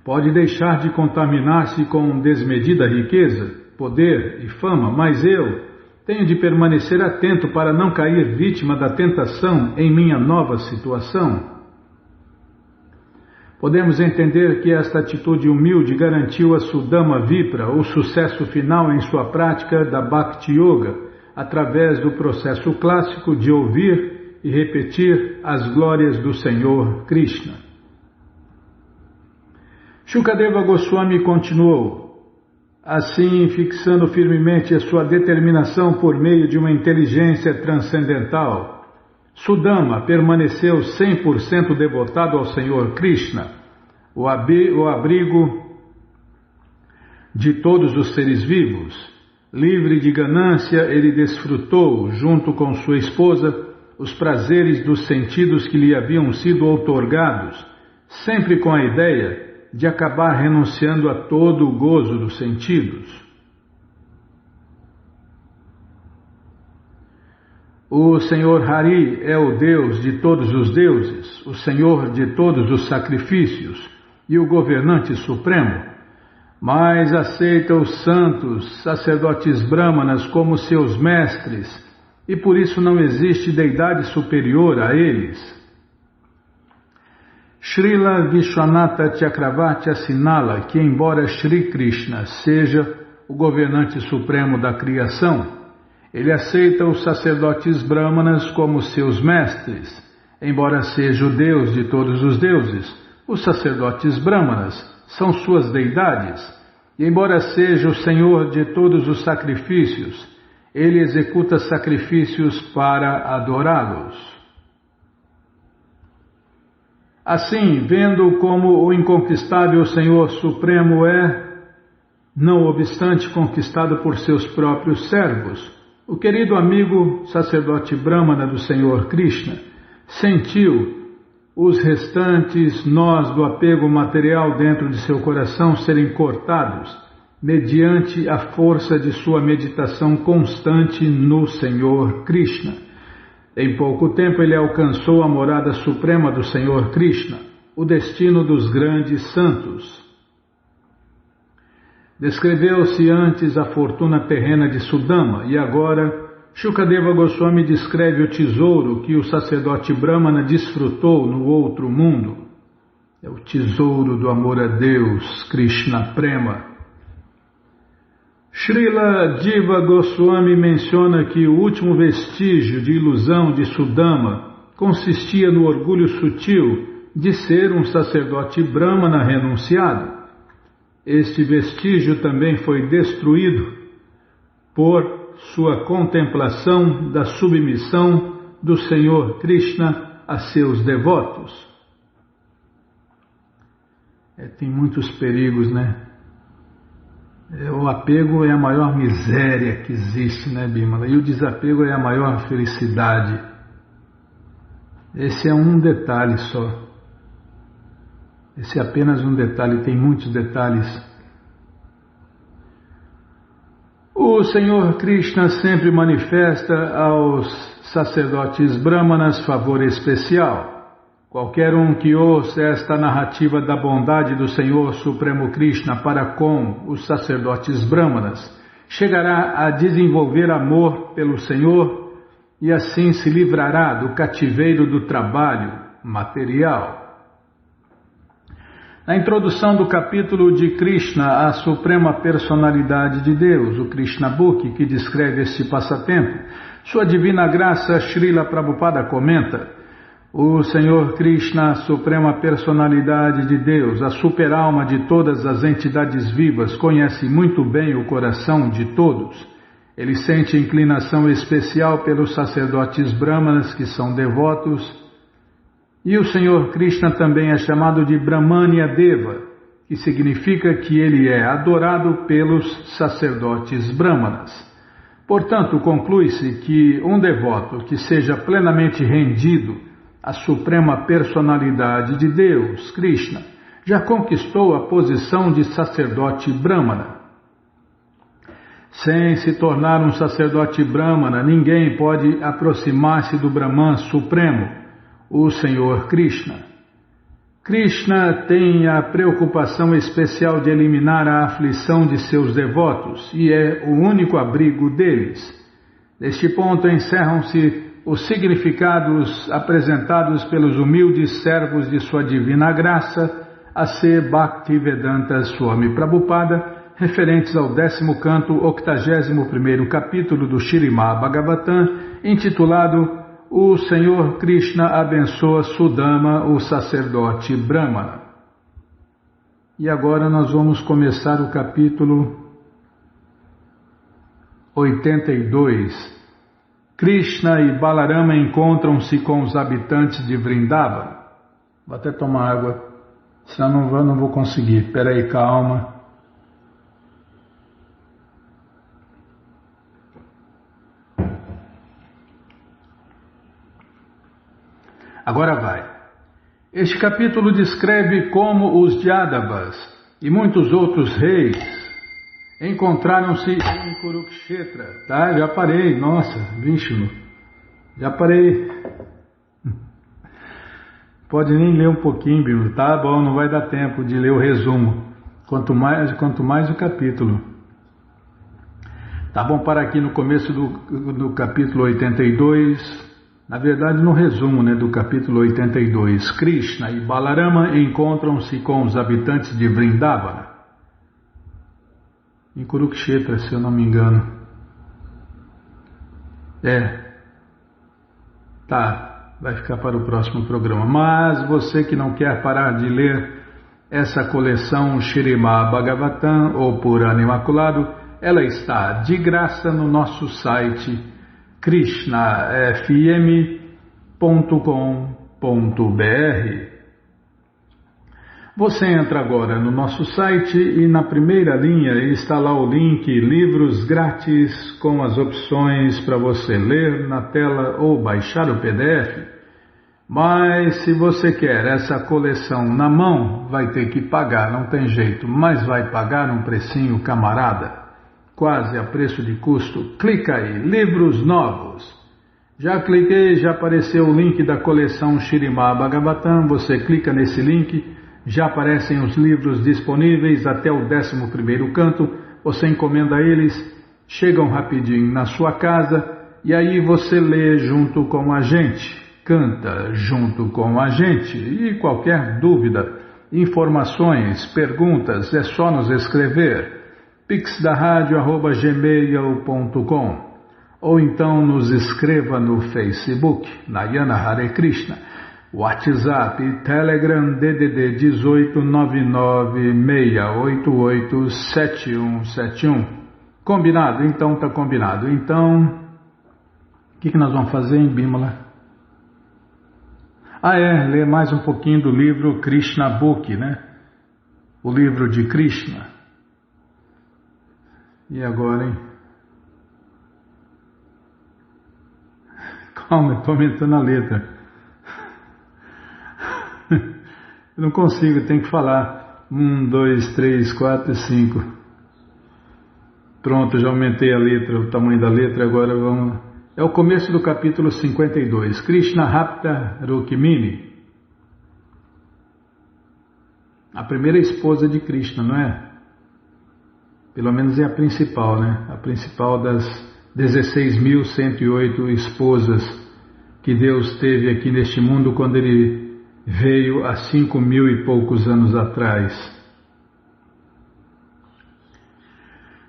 pode deixar de contaminar-se com desmedida riqueza, poder e fama, mas eu tenho de permanecer atento para não cair vítima da tentação em minha nova situação. Podemos entender que esta atitude humilde garantiu a Sudama Vipra o sucesso final em sua prática da Bhakti Yoga, através do processo clássico de ouvir e repetir as glórias do Senhor Krishna. Shukadeva Goswami continuou, assim fixando firmemente a sua determinação por meio de uma inteligência transcendental. Sudama permaneceu 100% devotado ao Senhor Krishna, o abrigo de todos os seres vivos. Livre de ganância, ele desfrutou, junto com sua esposa, os prazeres dos sentidos que lhe haviam sido outorgados, sempre com a ideia de acabar renunciando a todo o gozo dos sentidos. O Senhor Hari é o Deus de todos os deuses, o Senhor de todos os sacrifícios e o governante supremo, mas aceita os santos sacerdotes brahmanas como seus mestres e por isso não existe deidade superior a eles. Srila Vishwanatha Chakravarti assinala que embora Shri Krishna seja o governante supremo da criação, ele aceita os sacerdotes brahmanas como seus mestres. Embora seja o Deus de todos os deuses, os sacerdotes brahmanas são suas deidades. E embora seja o Senhor de todos os sacrifícios, ele executa sacrifícios para adorá-los. Assim, vendo como o inconquistável Senhor Supremo é, não obstante conquistado por seus próprios servos, o querido amigo sacerdote brahmana do Senhor Krishna sentiu os restantes nós do apego material dentro de seu coração serem cortados mediante a força de sua meditação constante no Senhor Krishna. Em pouco tempo ele alcançou a morada suprema do Senhor Krishna, o destino dos grandes santos. Descreveu-se antes a fortuna terrena de Sudama e agora Shukadeva Goswami descreve o tesouro que o sacerdote Brahmana desfrutou no outro mundo. É o tesouro do amor a Deus, Krishna Prema. Srila Jiva Goswami menciona que o último vestígio de ilusão de Sudama consistia no orgulho sutil de ser um sacerdote Brahmana renunciado. Este vestígio também foi destruído por sua contemplação da submissão do Senhor Krishna a seus devotos. Tem muitos perigos, né? O apego é a maior miséria que existe, né, Bimala? E o desapego é a maior felicidade. Esse é um detalhe só. Esse é apenas um detalhe, tem muitos detalhes. O Senhor Krishna sempre manifesta aos sacerdotes brahmanas favor especial. Qualquer um que ouça esta narrativa da bondade do Senhor Supremo Krishna para com os sacerdotes brahmanas chegará a desenvolver amor pelo Senhor e assim se livrará do cativeiro do trabalho material. Na introdução do capítulo de Krishna, a Suprema Personalidade de Deus, o Krishna Book, que descreve este passatempo, Sua Divina Graça Srila Prabhupada comenta: o Senhor Krishna, a Suprema Personalidade de Deus, a super-alma de todas as entidades vivas, conhece muito bem o coração de todos. Ele sente inclinação especial pelos sacerdotes brahmanas que são devotos. E o Senhor Krishna também é chamado de Brahmanya Deva, que significa que ele é adorado pelos sacerdotes brahmanas. Portanto, conclui-se que um devoto que seja plenamente rendido à Suprema Personalidade de Deus, Krishna, já conquistou a posição de sacerdote brahmana. Sem se tornar um sacerdote brahmana, ninguém pode aproximar-se do Brahman Supremo, o Senhor Krishna. Krishna tem a preocupação especial de eliminar a aflição de seus devotos e é o único abrigo deles. Neste ponto encerram-se os significados apresentados pelos humildes servos de Sua Divina Graça, a.C. Bhaktivedanta Swami Prabhupada, referentes ao 10º canto, 81º capítulo do Śrīmad Bhagavatam, intitulado O Senhor Krishna abençoa Sudama, o sacerdote Brahmana. E agora nós vamos começar o capítulo 82. Krishna e Balarama encontram-se com os habitantes de Vrindavana. Vou até tomar água, senão não vou conseguir. Espera aí, calma. Agora vai. Este capítulo descreve como os Yadavas e muitos outros reis encontraram-se em Kurukshetra. Tá? Já parei, nossa, Vishnu. Já parei. Pode nem ler um pouquinho, Bíblia. Tá bom, não vai dar tempo de ler o resumo. Quanto mais o capítulo. Tá bom, para aqui no começo do capítulo 82. Na verdade, no resumo do capítulo 82, Krishna e Balarama encontram-se com os habitantes de Vrindavana, em Kurukshetra, se eu não me engano. Vai ficar para o próximo programa. Mas você que não quer parar de ler essa coleção Śrīmad Bhagavatam ou Purana Imaculado, ela está de graça no nosso site krishnafm.com.br. Você entra agora no nosso site e na primeira linha está lá o link Livros Grátis com as opções para você ler na tela ou baixar o PDF. Mas se você quer essa coleção na mão, vai ter que pagar, não tem jeito, mas vai pagar um precinho camarada. Quase a preço de custo. Clica aí, livros novos. Já cliquei, já apareceu o link da coleção Śrīmad Bhagavatam. Você clica nesse link, já aparecem os livros disponíveis até o 11º canto. Você encomenda eles, chegam rapidinho na sua casa e aí você lê junto com a gente, canta junto com a gente, e qualquer dúvida, informações, perguntas, é só nos escrever pixdaradio@gmail.com ou então nos escreva no Facebook, Narayana Hare Krishna, WhatsApp e Telegram DDD 18 996887171. Combinado? Então tá combinado. Então, o que nós vamos fazer em Bimala? Ler mais um pouquinho do livro Krishna Book, né? O livro de Krishna. E agora, hein? Calma, eu estou aumentando a letra. Eu não consigo, tem que falar. 1, 2, 3, 4, 5. Pronto, já aumentei a letra, o tamanho da letra, agora vamos... É o começo do capítulo 52. Krishna rapta Rukmini. A primeira esposa de Krishna, não é? Pelo menos é a principal, né? A principal das 16.108 esposas que Deus teve aqui neste mundo quando Ele veio há 5.000 e poucos anos atrás.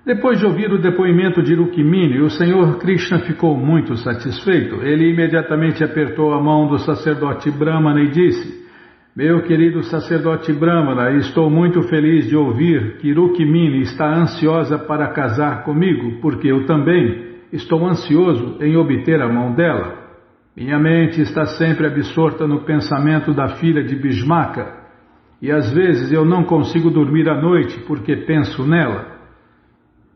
Depois de ouvir o depoimento de Rukmini, o Senhor Krishna ficou muito satisfeito. Ele imediatamente apertou a mão do sacerdote Brahmana e disse: meu querido sacerdote Brahmana, estou muito feliz de ouvir que Rukmini está ansiosa para casar comigo, porque eu também estou ansioso em obter a mão dela. Minha mente está sempre absorta no pensamento da filha de Bhishmaka, e às vezes eu não consigo dormir à noite porque penso nela.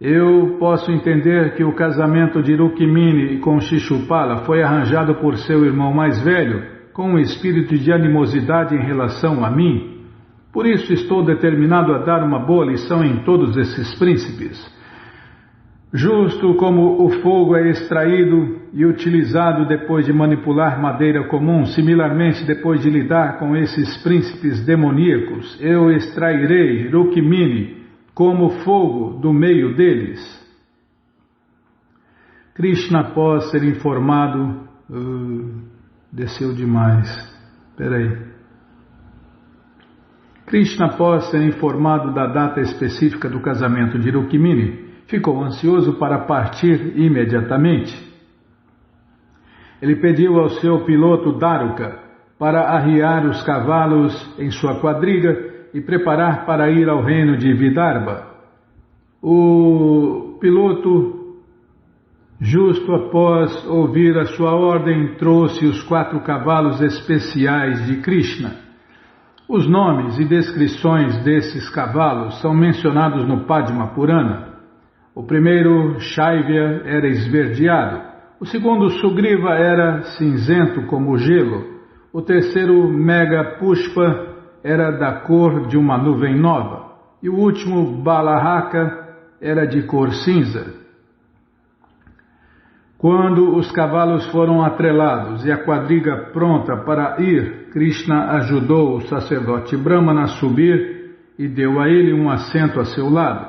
Eu posso entender que o casamento de Rukmini com Shishupala foi arranjado por seu irmão mais velho, com um espírito de animosidade em relação a mim. Por isso estou determinado a dar uma boa lição em todos esses príncipes. Justo como o fogo é extraído e utilizado depois de manipular madeira comum, similarmente depois de lidar com esses príncipes demoníacos, eu extrairei Rukmini como fogo do meio deles. Krishna, após ser informado, desceu demais. Espera. Krishna, após ser informado da data específica do casamento de Rukmini, ficou ansioso para partir imediatamente. Ele pediu ao seu piloto Daruka para arriar os cavalos em sua quadriga e preparar para ir ao reino de Vidarbha. O piloto, justo após ouvir a sua ordem, trouxe os 4 cavalos especiais de Krishna. Os nomes e descrições desses cavalos são mencionados no Padma Purana. O primeiro, Shaivya, era esverdeado. O segundo, Sugriva, era cinzento como gelo. O terceiro, Mega Pushpa, era da cor de uma nuvem nova, e o último, Balahaka, era de cor cinza. Quando os cavalos foram atrelados e a quadriga pronta para ir, Krishna ajudou o sacerdote Brahmana a subir e deu a ele um assento a seu lado.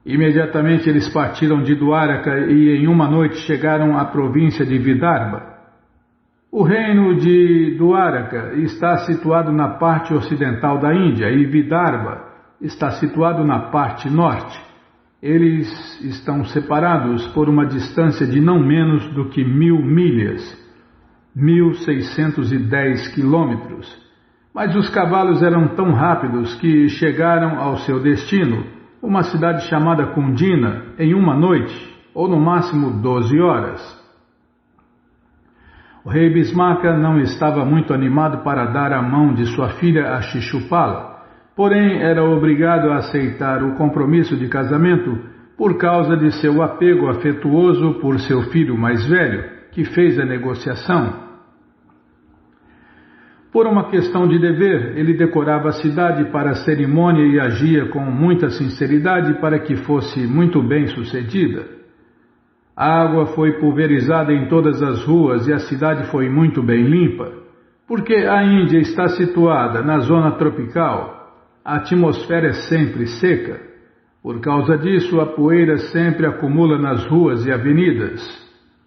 Imediatamente eles partiram de Dwaraka e em uma noite chegaram à província de Vidarbha. O reino de Dwaraka está situado na parte ocidental da Índia e Vidarbha está situado na parte norte. Eles estão separados por uma distância de não menos do que 1.000 milhas, 1.610 quilômetros. Mas os cavalos eram tão rápidos que chegaram ao seu destino, uma cidade chamada Kundina, em uma noite, ou no máximo 12 horas. O rei Bhismaka não estava muito animado para dar a mão de sua filha a Shishupala, porém era obrigado a aceitar o compromisso de casamento por causa de seu apego afetuoso por seu filho mais velho, que fez a negociação. Por uma questão de dever, ele decorava a cidade para a cerimônia e agia com muita sinceridade para que fosse muito bem sucedida. A água foi pulverizada em todas as ruas e a cidade foi muito bem limpa. Porque a Índia está situada na zona tropical, a atmosfera é sempre seca. Por causa disso, a poeira sempre acumula nas ruas e avenidas.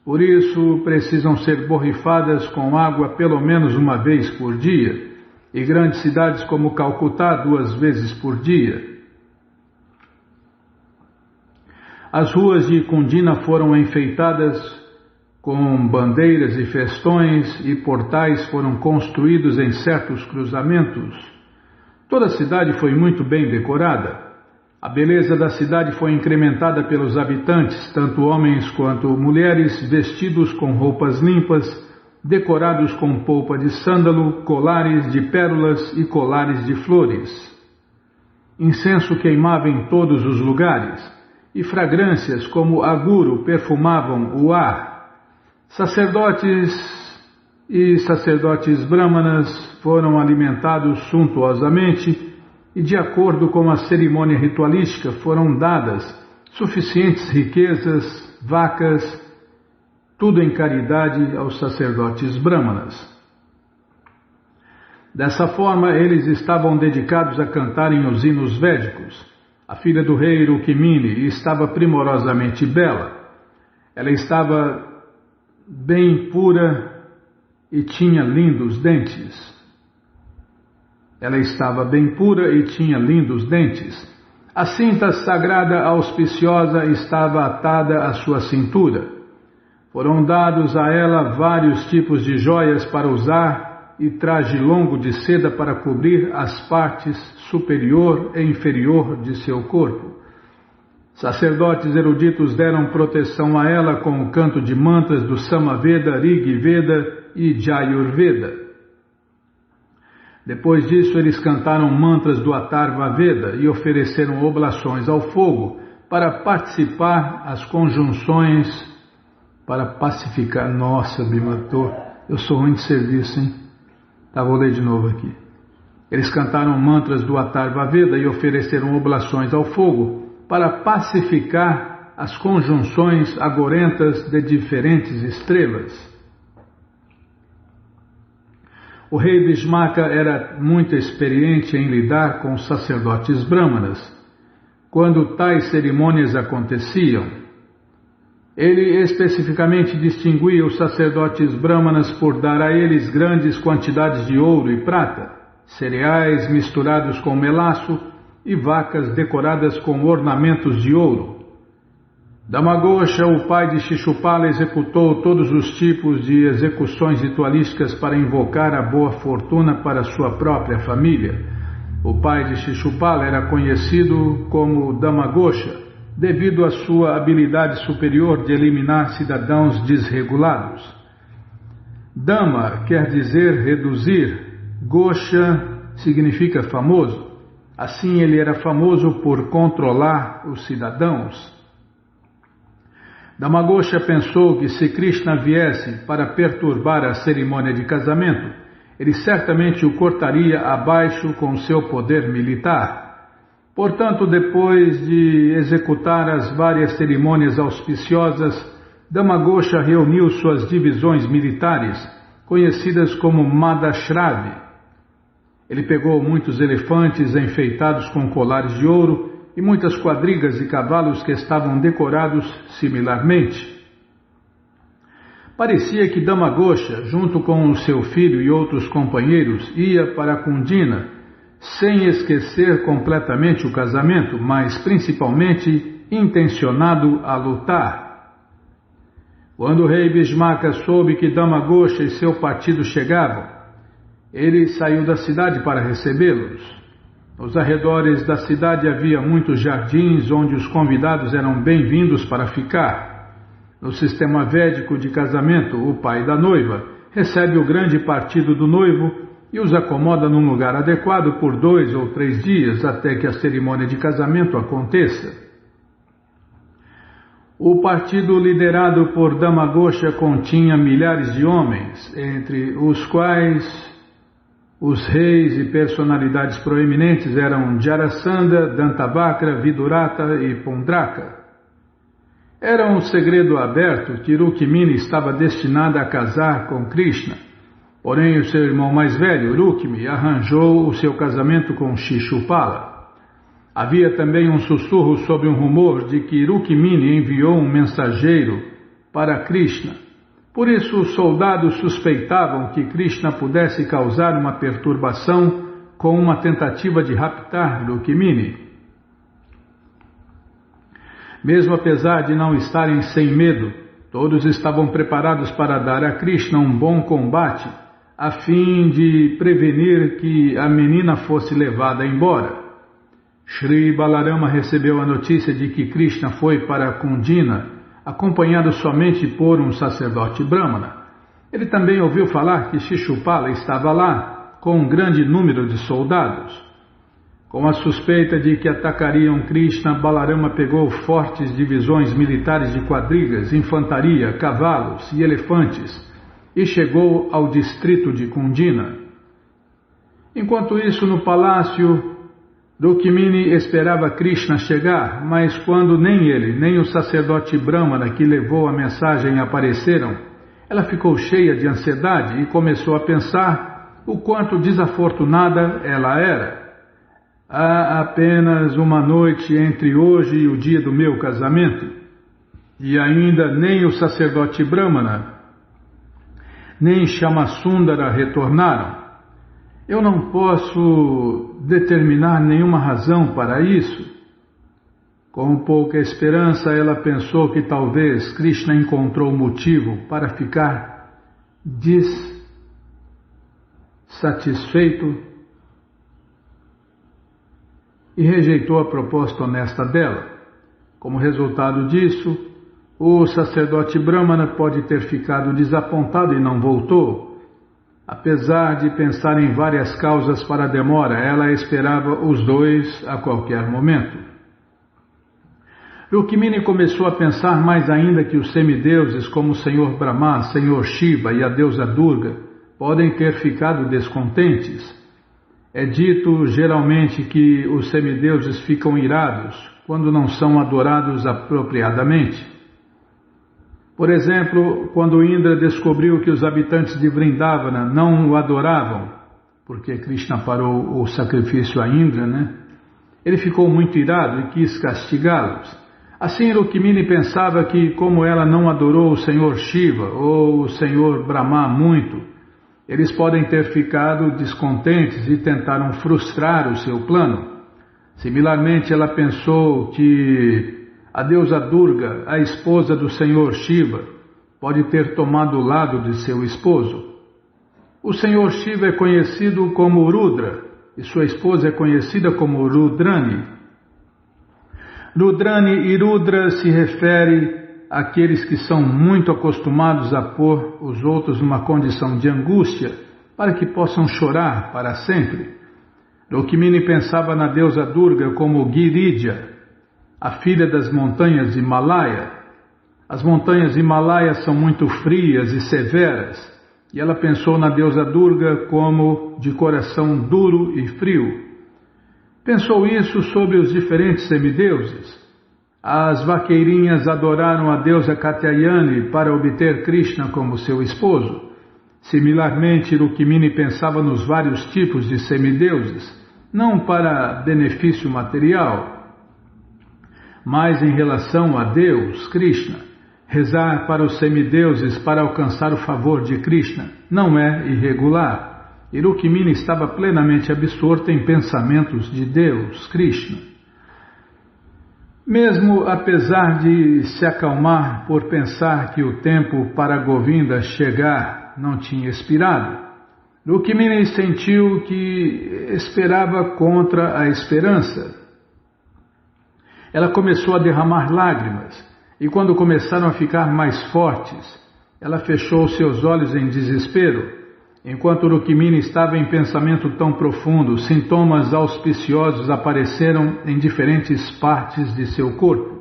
Por isso, precisam ser borrifadas com água pelo menos uma vez por dia, e grandes cidades como Calcutá 2 vezes por dia. As ruas de Kundina foram enfeitadas com bandeiras e festões, e portais foram construídos em certos cruzamentos. Toda a cidade foi muito bem decorada. A beleza da cidade foi incrementada pelos habitantes, tanto homens quanto mulheres, vestidos com roupas limpas, decorados com polpa de sândalo, colares de pérolas e colares de flores. Incenso queimava em todos os lugares, e fragrâncias como aguro perfumavam o ar. Sacerdotes e sacerdotes brahmanas foram alimentados suntuosamente, e de acordo com a cerimônia ritualística foram dadas suficientes riquezas, vacas, tudo em caridade aos sacerdotes brahmanas. Dessa forma, eles estavam dedicados a cantarem os hinos védicos. A filha do rei Rukmini estava primorosamente bela. Ela estava bem pura e tinha lindos dentes. A cinta sagrada auspiciosa estava atada à sua cintura. Foram dados a ela vários tipos de joias para usar e traje longo de seda para cobrir as partes superior e inferior de seu corpo. Sacerdotes eruditos deram proteção a ela com o canto de mantras do Samaveda, Rig Veda e Jayurveda. Depois disso, eles cantaram mantras do Atharva Veda e ofereceram oblações ao fogo para participar as conjunções, para pacificar. Nossa, me matou. Eu sou ruim de serviço, hein? Tá, vou ler de novo aqui. Eles cantaram mantras do Atharva Veda e ofereceram oblações ao fogo para pacificar as conjunções agorentas de diferentes estrelas. O rei Bhishmaka era muito experiente em lidar com os sacerdotes brahmanas. Quando tais cerimônias aconteciam, ele especificamente distinguia os sacerdotes brahmanas por dar a eles grandes quantidades de ouro e prata, cereais misturados com melaço e vacas decoradas com ornamentos de ouro. Damagosha, o pai de Shishupala, executou todos os tipos de execuções ritualísticas para invocar a boa fortuna para sua própria família. O pai de Shishupala era conhecido como Damagosha, devido à sua habilidade superior de eliminar cidadãos desregulados. Dama quer dizer reduzir, Gosha significa famoso. Assim ele era famoso por controlar os cidadãos. Damagosha pensou que se Krishna viesse para perturbar a cerimônia de casamento, ele certamente o cortaria abaixo com seu poder militar. Portanto, depois de executar as várias cerimônias auspiciosas, Damagosha reuniu suas divisões militares, conhecidas como Madashravi. Ele pegou muitos elefantes enfeitados com colares de ouro e muitas quadrigas e cavalos que estavam decorados similarmente. Parecia que Damagosha, junto com o seu filho e outros companheiros, ia para Kundina, sem esquecer completamente o casamento, mas principalmente intencionado a lutar. Quando o rei Bhishmaka soube que Damagosha e seu partido chegavam, ele saiu da cidade para recebê-los. Nos arredores da cidade havia muitos jardins onde os convidados eram bem-vindos para ficar. No sistema védico de casamento, o pai da noiva recebe o grande partido do noivo e os acomoda num lugar adequado por 2 ou 3 dias até que a cerimônia de casamento aconteça. O partido liderado por Damagosha continha milhares de homens, entre os quais os reis e personalidades proeminentes eram Jarasandha, Dantavakra, Vidurata e Pundraka. Era um segredo aberto que Rukmini estava destinada a casar com Krishna. Porém, o seu irmão mais velho, Rukmi, arranjou o seu casamento com Shishupala. Havia também um sussurro sobre um rumor de que Rukmini enviou um mensageiro para Krishna. Por isso os soldados suspeitavam que Krishna pudesse causar uma perturbação com uma tentativa de raptar Rukmini. Mesmo apesar de não estarem sem medo, todos estavam preparados para dar a Krishna um bom combate, a fim de prevenir que a menina fosse levada embora. Shri Balarama recebeu a notícia de que Krishna foi para Kundina, acompanhado somente por um sacerdote brahmana. Ele também ouviu falar que Shishupala estava lá, com um grande número de soldados. Com a suspeita de que atacariam Krishna, Balarama pegou fortes divisões militares de quadrigas, infantaria, cavalos e elefantes e chegou ao distrito de Kundina. Enquanto isso, no palácio, Rukmini esperava Krishna chegar, mas quando nem ele, nem o sacerdote brahmana que levou a mensagem apareceram, ela ficou cheia de ansiedade e começou a pensar o quanto desafortunada ela era. Há apenas uma noite entre hoje e o dia do meu casamento, e ainda nem o sacerdote brahmana, nem Shamasundara retornaram. Eu não posso determinar nenhuma razão para isso. Com pouca esperança, ela pensou que talvez Krishna encontrou motivo para ficar dissatisfeito e rejeitou a proposta honesta dela. Como resultado disso, o sacerdote brahmana pode ter ficado desapontado e não voltou. Apesar de pensar em várias causas para a demora, ela esperava os dois a qualquer momento. Rukmini começou a pensar mais ainda que os semideuses como o Senhor Brahma, Senhor Shiva e a deusa Durga podem ter ficado descontentes. É dito geralmente que os semideuses ficam irados quando não são adorados apropriadamente. Por exemplo, quando Indra descobriu que os habitantes de Vrindavana não o adoravam, porque Krishna parou o sacrifício a Indra, ele ficou muito irado e quis castigá-los. Assim, Rukmini pensava que, como ela não adorou o Senhor Shiva ou o Senhor Brahma muito, eles podem ter ficado descontentes e tentaram frustrar o seu plano. Similarmente, ela pensou que a deusa Durga, a esposa do Senhor Shiva, pode ter tomado o lado de seu esposo. O Senhor Shiva é conhecido como Rudra e sua esposa é conhecida como Rudrani. Rudrani e Rudra se refere àqueles que são muito acostumados a pôr os outros numa condição de angústia para que possam chorar para sempre. Rukmini pensava na deusa Durga como Girija, a filha das montanhas Himalaia. As montanhas Himalaia são muito frias e severas, e ela pensou na deusa Durga como de coração duro e frio. Pensou isso sobre os diferentes semideuses. As vaqueirinhas adoraram a deusa Katyayani para obter Krishna como seu esposo. Similarmente, Rukmini pensava nos vários tipos de semideuses, não para benefício material, mas em relação a Deus, Krishna. Rezar para os semideuses para alcançar o favor de Krishna não é irregular. E Rukmini estava plenamente absorta em pensamentos de Deus, Krishna. Mesmo apesar de se acalmar por pensar que o tempo para Govinda chegar não tinha expirado, Rukmini sentiu que esperava contra a esperança. Ela começou a derramar lágrimas, e quando começaram a ficar mais fortes, ela fechou seus olhos em desespero. Enquanto Rukmini estava em pensamento tão profundo, sintomas auspiciosos apareceram em diferentes partes de seu corpo.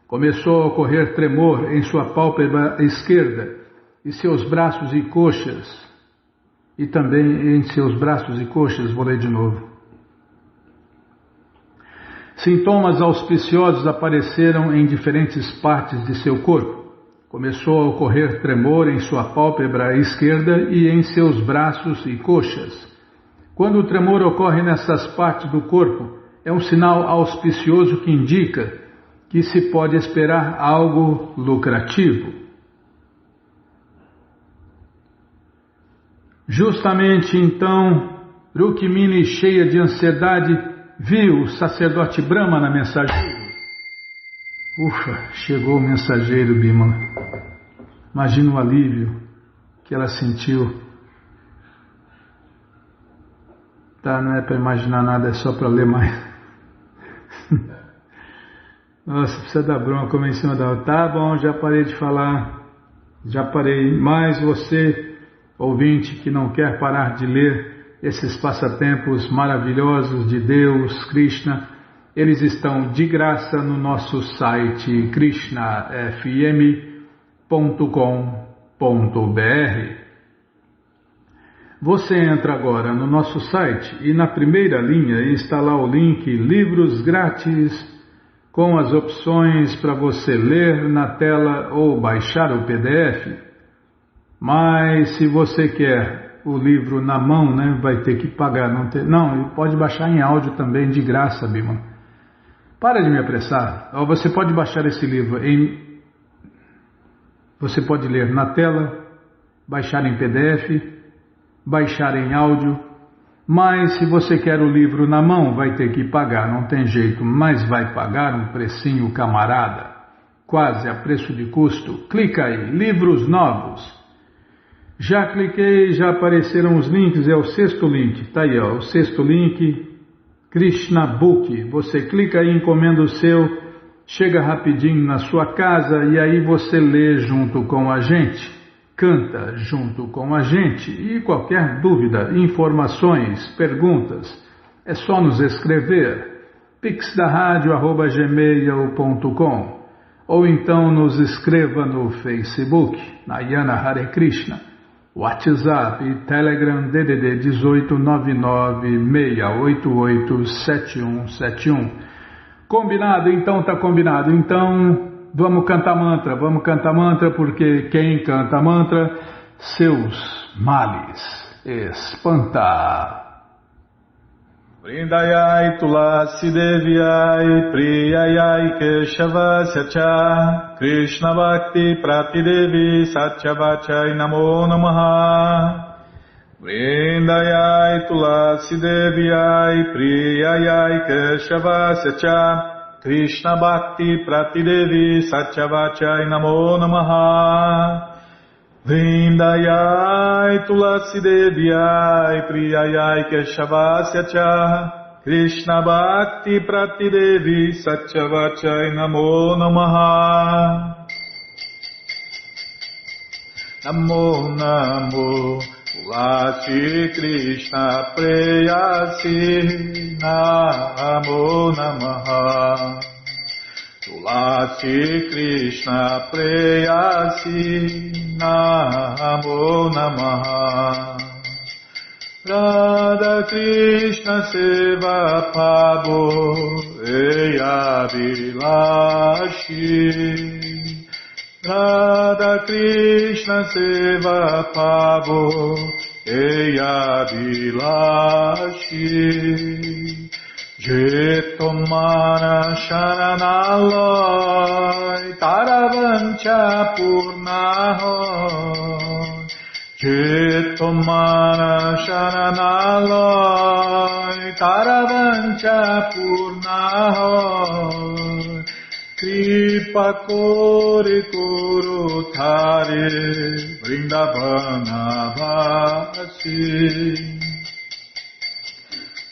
Começou a ocorrer tremor em sua pálpebra esquerda, e seus braços e coxas, e também em seus braços e coxas, vou ler de novo. Sintomas auspiciosos apareceram em diferentes partes de seu corpo. Começou a ocorrer tremor em sua pálpebra esquerda e em seus braços e coxas. Quando o tremor ocorre nessas partes do corpo, é um sinal auspicioso que indica que se pode esperar algo lucrativo. Justamente então, Rukmini, cheia de ansiedade, viu o sacerdote Brahmana mensageiro. Ufa, chegou o mensageiro, Bimala. Imagina o alívio que ela sentiu. Tá, não é para imaginar nada, é só para ler mais. Nossa, precisa dar bronca, como em cima da... Tá bom, já parei de falar. Já parei. Mas você, ouvinte, que não quer parar de ler esses passatempos maravilhosos de Deus, Krishna, eles estão de graça no nosso site krishnafm.com.br. Você entra agora no nosso site e na primeira linha está lá o link Livros Grátis, com as opções para você ler na tela ou baixar o PDF. Mas se você quer o livro na mão, né, vai ter que pagar. Não, pode baixar em áudio também, de graça, Bima. Para de me apressar. Você pode baixar esse livro Você pode ler na tela, baixar em PDF, baixar em áudio, mas se você quer o livro na mão, vai ter que pagar, não tem jeito, mas vai pagar um precinho camarada, quase a preço de custo. Clica aí, livros novos. Já cliquei, já apareceram os links, é o sexto link, tá aí, ó, o sexto link, Krishna Book. Você clica aí, encomenda o seu, chega rapidinho na sua casa e aí você lê junto com a gente. Canta junto com a gente e qualquer dúvida, informações, perguntas, é só nos escrever pixdaradio@gmail.com ou então nos escreva no Facebook, Nayana Hare Krishna, WhatsApp e Telegram DDD 18996887171. Combinado? Então tá combinado. Então vamos cantar mantra, porque quem canta mantra, seus males espanta. Vrindayai Tulasi Devyai Priyayai Keshavasya Cha Krishna Bhakti Pratidevi Satyavachai Namo Namaha. Vrindayai Tulasi Devyai Priyayai Keshavasya Cha Krishna Bhakti Pratidevi Satyavachai Namo Namaha. Vrindayai Tulasi Devyai Priyayai Keshavasya Cha Krishna Bhakti Pratidevi Satyavachai Namo Namaha. Namo Namo Tulasi Krishna Preyasi Namo Namaha. Tulasi Krishna Preyasi Namo Namaha. Radha Krishna Seva Pabo Eya Vilashi. Radha Krishna Seva Pabo Eya Vilashi. Jetomana Sharanaloy Taravancha Purnahoy. Jetomana Sharanaloy Taravancha Purnahoy. Kripa Kore Kuru Thare Vrindavana Vasi.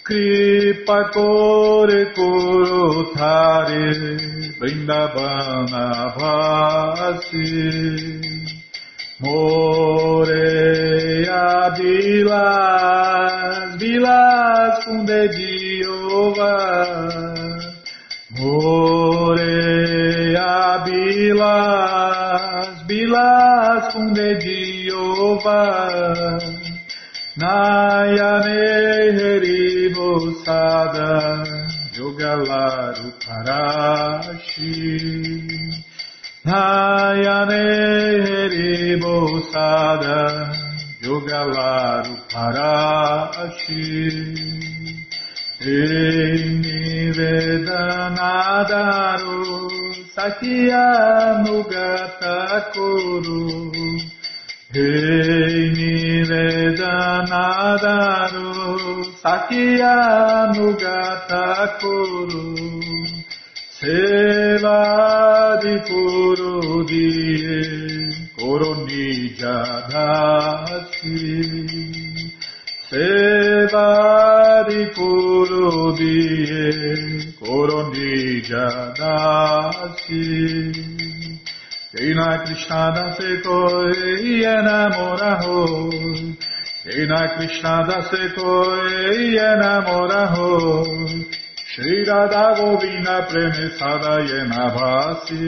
Kripa Kore Kuru Thare Vrindavana Vasi. Moreia Vilas, Vilas Kunde Diova. Moreia Vilas, Vilas Kunde Diova. Nayane Heribosada Yogalaru Parashi. Nayane Heribosada Yogalaru Parashi. Nivedanadaru Sakya Nugata Kuru. Rei Nivedanadaru Sakya Nugata Kuru Seva di Kuru Die Koronija Dasi Seva di Kuru Die Koronija Dasi Krishna Krishna dase koi enamora hoi Krishna Krishna dase koi enamora hoi Shri Radha Govinda preme sadayena bhasi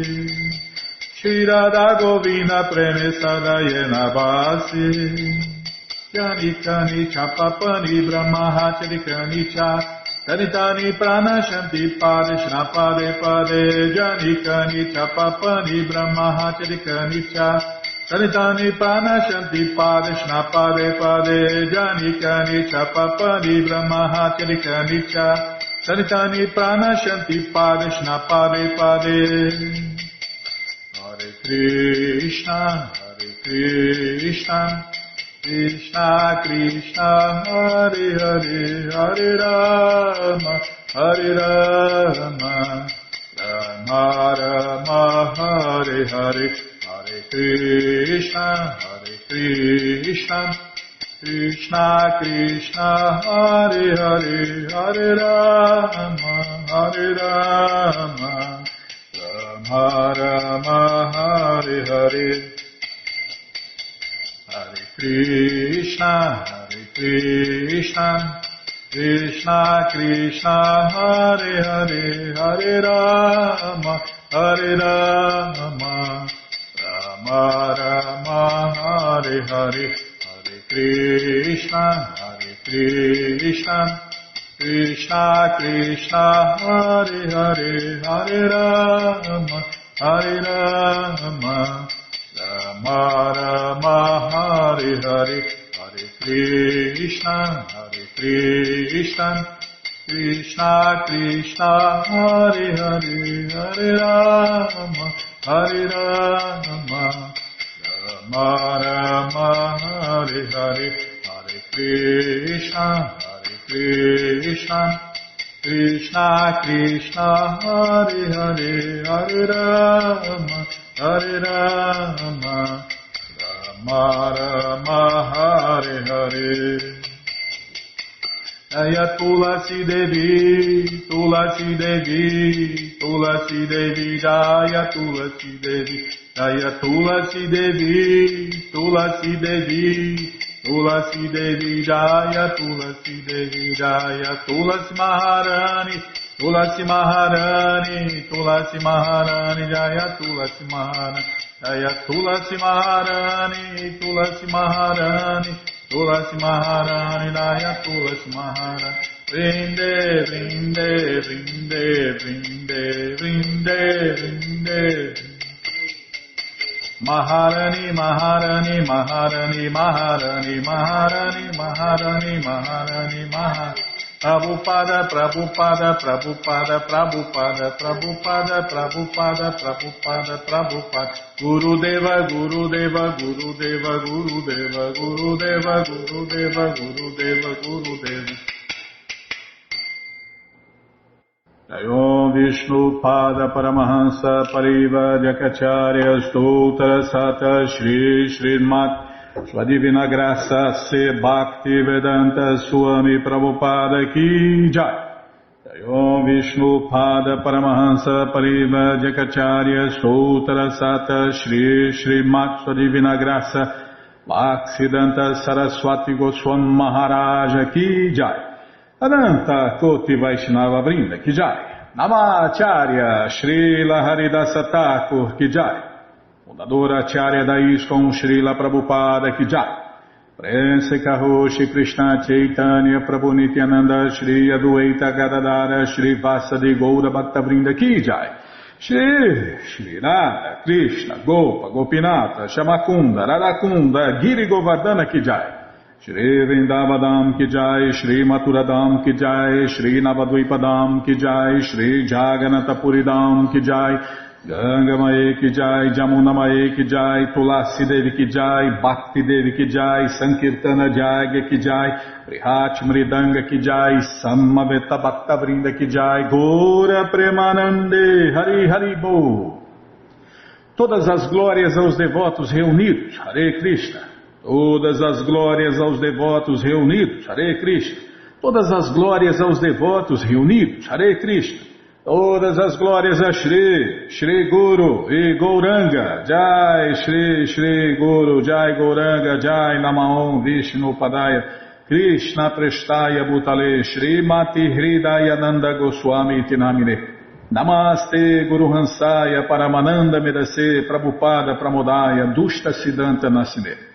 Shri Radha Govinda preme sadayena bhasi Kani kani chapapani brahma chari cha Tani tani prana shanti pade shna pade pade Jani kani chapapani brahma chari cha Tani tani prana shanti pade shna pade pade Jani kani chapapani brahma chari cha Tani tani prana shanti pade shna pade pade Hare Krishna Krishna Krishna Hare Hare Hare Rama Rama Rama Hare Hare Hare Krishna Krishna Krishna Hare Hare Hare Rama Rama Rama Hare Hare Hare Krishna Krishna Krishna Hare Hare Hare Rama Rama Rama Hare Hare Hare Krishna Krishna Krishna Hare Hare Hare Rama Rama Rama Hare Hare Hare Krishna Krishna Krishna Hare Hare Hare Rama Rama Hare Hare Hare Krishna Krishna Krishna Hare Hare Hare Rama Rama Hare Hare Jaya Tulasi Devi Tulasi Devi Tulasi Devi Jaya Tulasi Devi Jaya Tulasi Devi Tulasi Devi Tulasi Devi Jaya Tulasi Devi Jaya Tulasi Maharani Tulasi Maharani Tulasi Maharani Jaya Tulasi Maharani Jaya Tulasi Maharani Tulasi Maharani Tulasi Maharani Jaya Tulasi Maharani Vrinde Vrinde Vrinde Vrinde Vrinde Vrinde Maharani Maharani Maharani Maharani Maharani Maharani Maharani Maharani Prabhupada Prabhupada Prabhupada Prabhupada Prabhupada Prabhupada Prabhupada Prabhupada Gurudeva Gurudeva Gurudeva Gurudeva Gurudeva Gurudeva Gurudeva Gurudeva Jayom Vishnu Pada Paramahansa Pariva Jakacharya Stoutra Sata Shri Srimat Sua Divina Graça Se Bhakti Vedanta Swami Prabhupada Ki Jai. Jayom Vishnu Pada Paramahansa Pariva Jakacharya Stoutra Sata Shri Srimat Sua Divina Graça Bhaksidanta Saraswati Goswam Maharaja Ki Jai. Ananta Koti Vaishnava Vrinda Ki Jai. Namacharya Srila Haridasa Thakur Ki Jai. Fundadora Acharya da ISKCON Srila Prabhupada Ki Jai. Prense Karoshi Krishna Chaitanya Prabhu Nityananda Shri Adwaita Gadadara Shri Vasadi Goura Bhaktavrinda Ki Jai. Shri Radha Krishna Gopa Gopinata Shamakunda Radakunda Giri Govardhana Ki Jai. Shri Vrindavadam Ki Jai, Shri Maturadam Ki Jai, Shri Navadvipadam Ki Jai, Shri Jaganatapuridam Ki Jai, Ganga Mae Ki Jai, Jamuna Mae Ki Jai, Tulasi Devi Ki Jai, Bhakti Devi Ki Jai, Sankirtana Jagya Ki Jai, Prihat Mridanga Ki Jai, Samaveta Bhakta Vrinda Ki Jai, Gora Premanande, Hari Hari Bo. Todas as glórias aos devotos reunidos, Hare Krishna. Todas as glórias aos devotos reunidos, Hare Krishna. Todas as glórias aos devotos reunidos, Hare Krishna. Todas as glórias a Shri, Shri Guru e Gauranga, Jai Shri, Shri Guru, Jai Gauranga, Jai Namaon Vishnu Padaya, Krishna Prestaya Bhutale, Shri Mati Hridaya Nanda Goswami Tinamine, Namaste Guru Hansaya Paramananda Medase, Prabhupada Pramodaya, Dushta Siddhanta Nasine.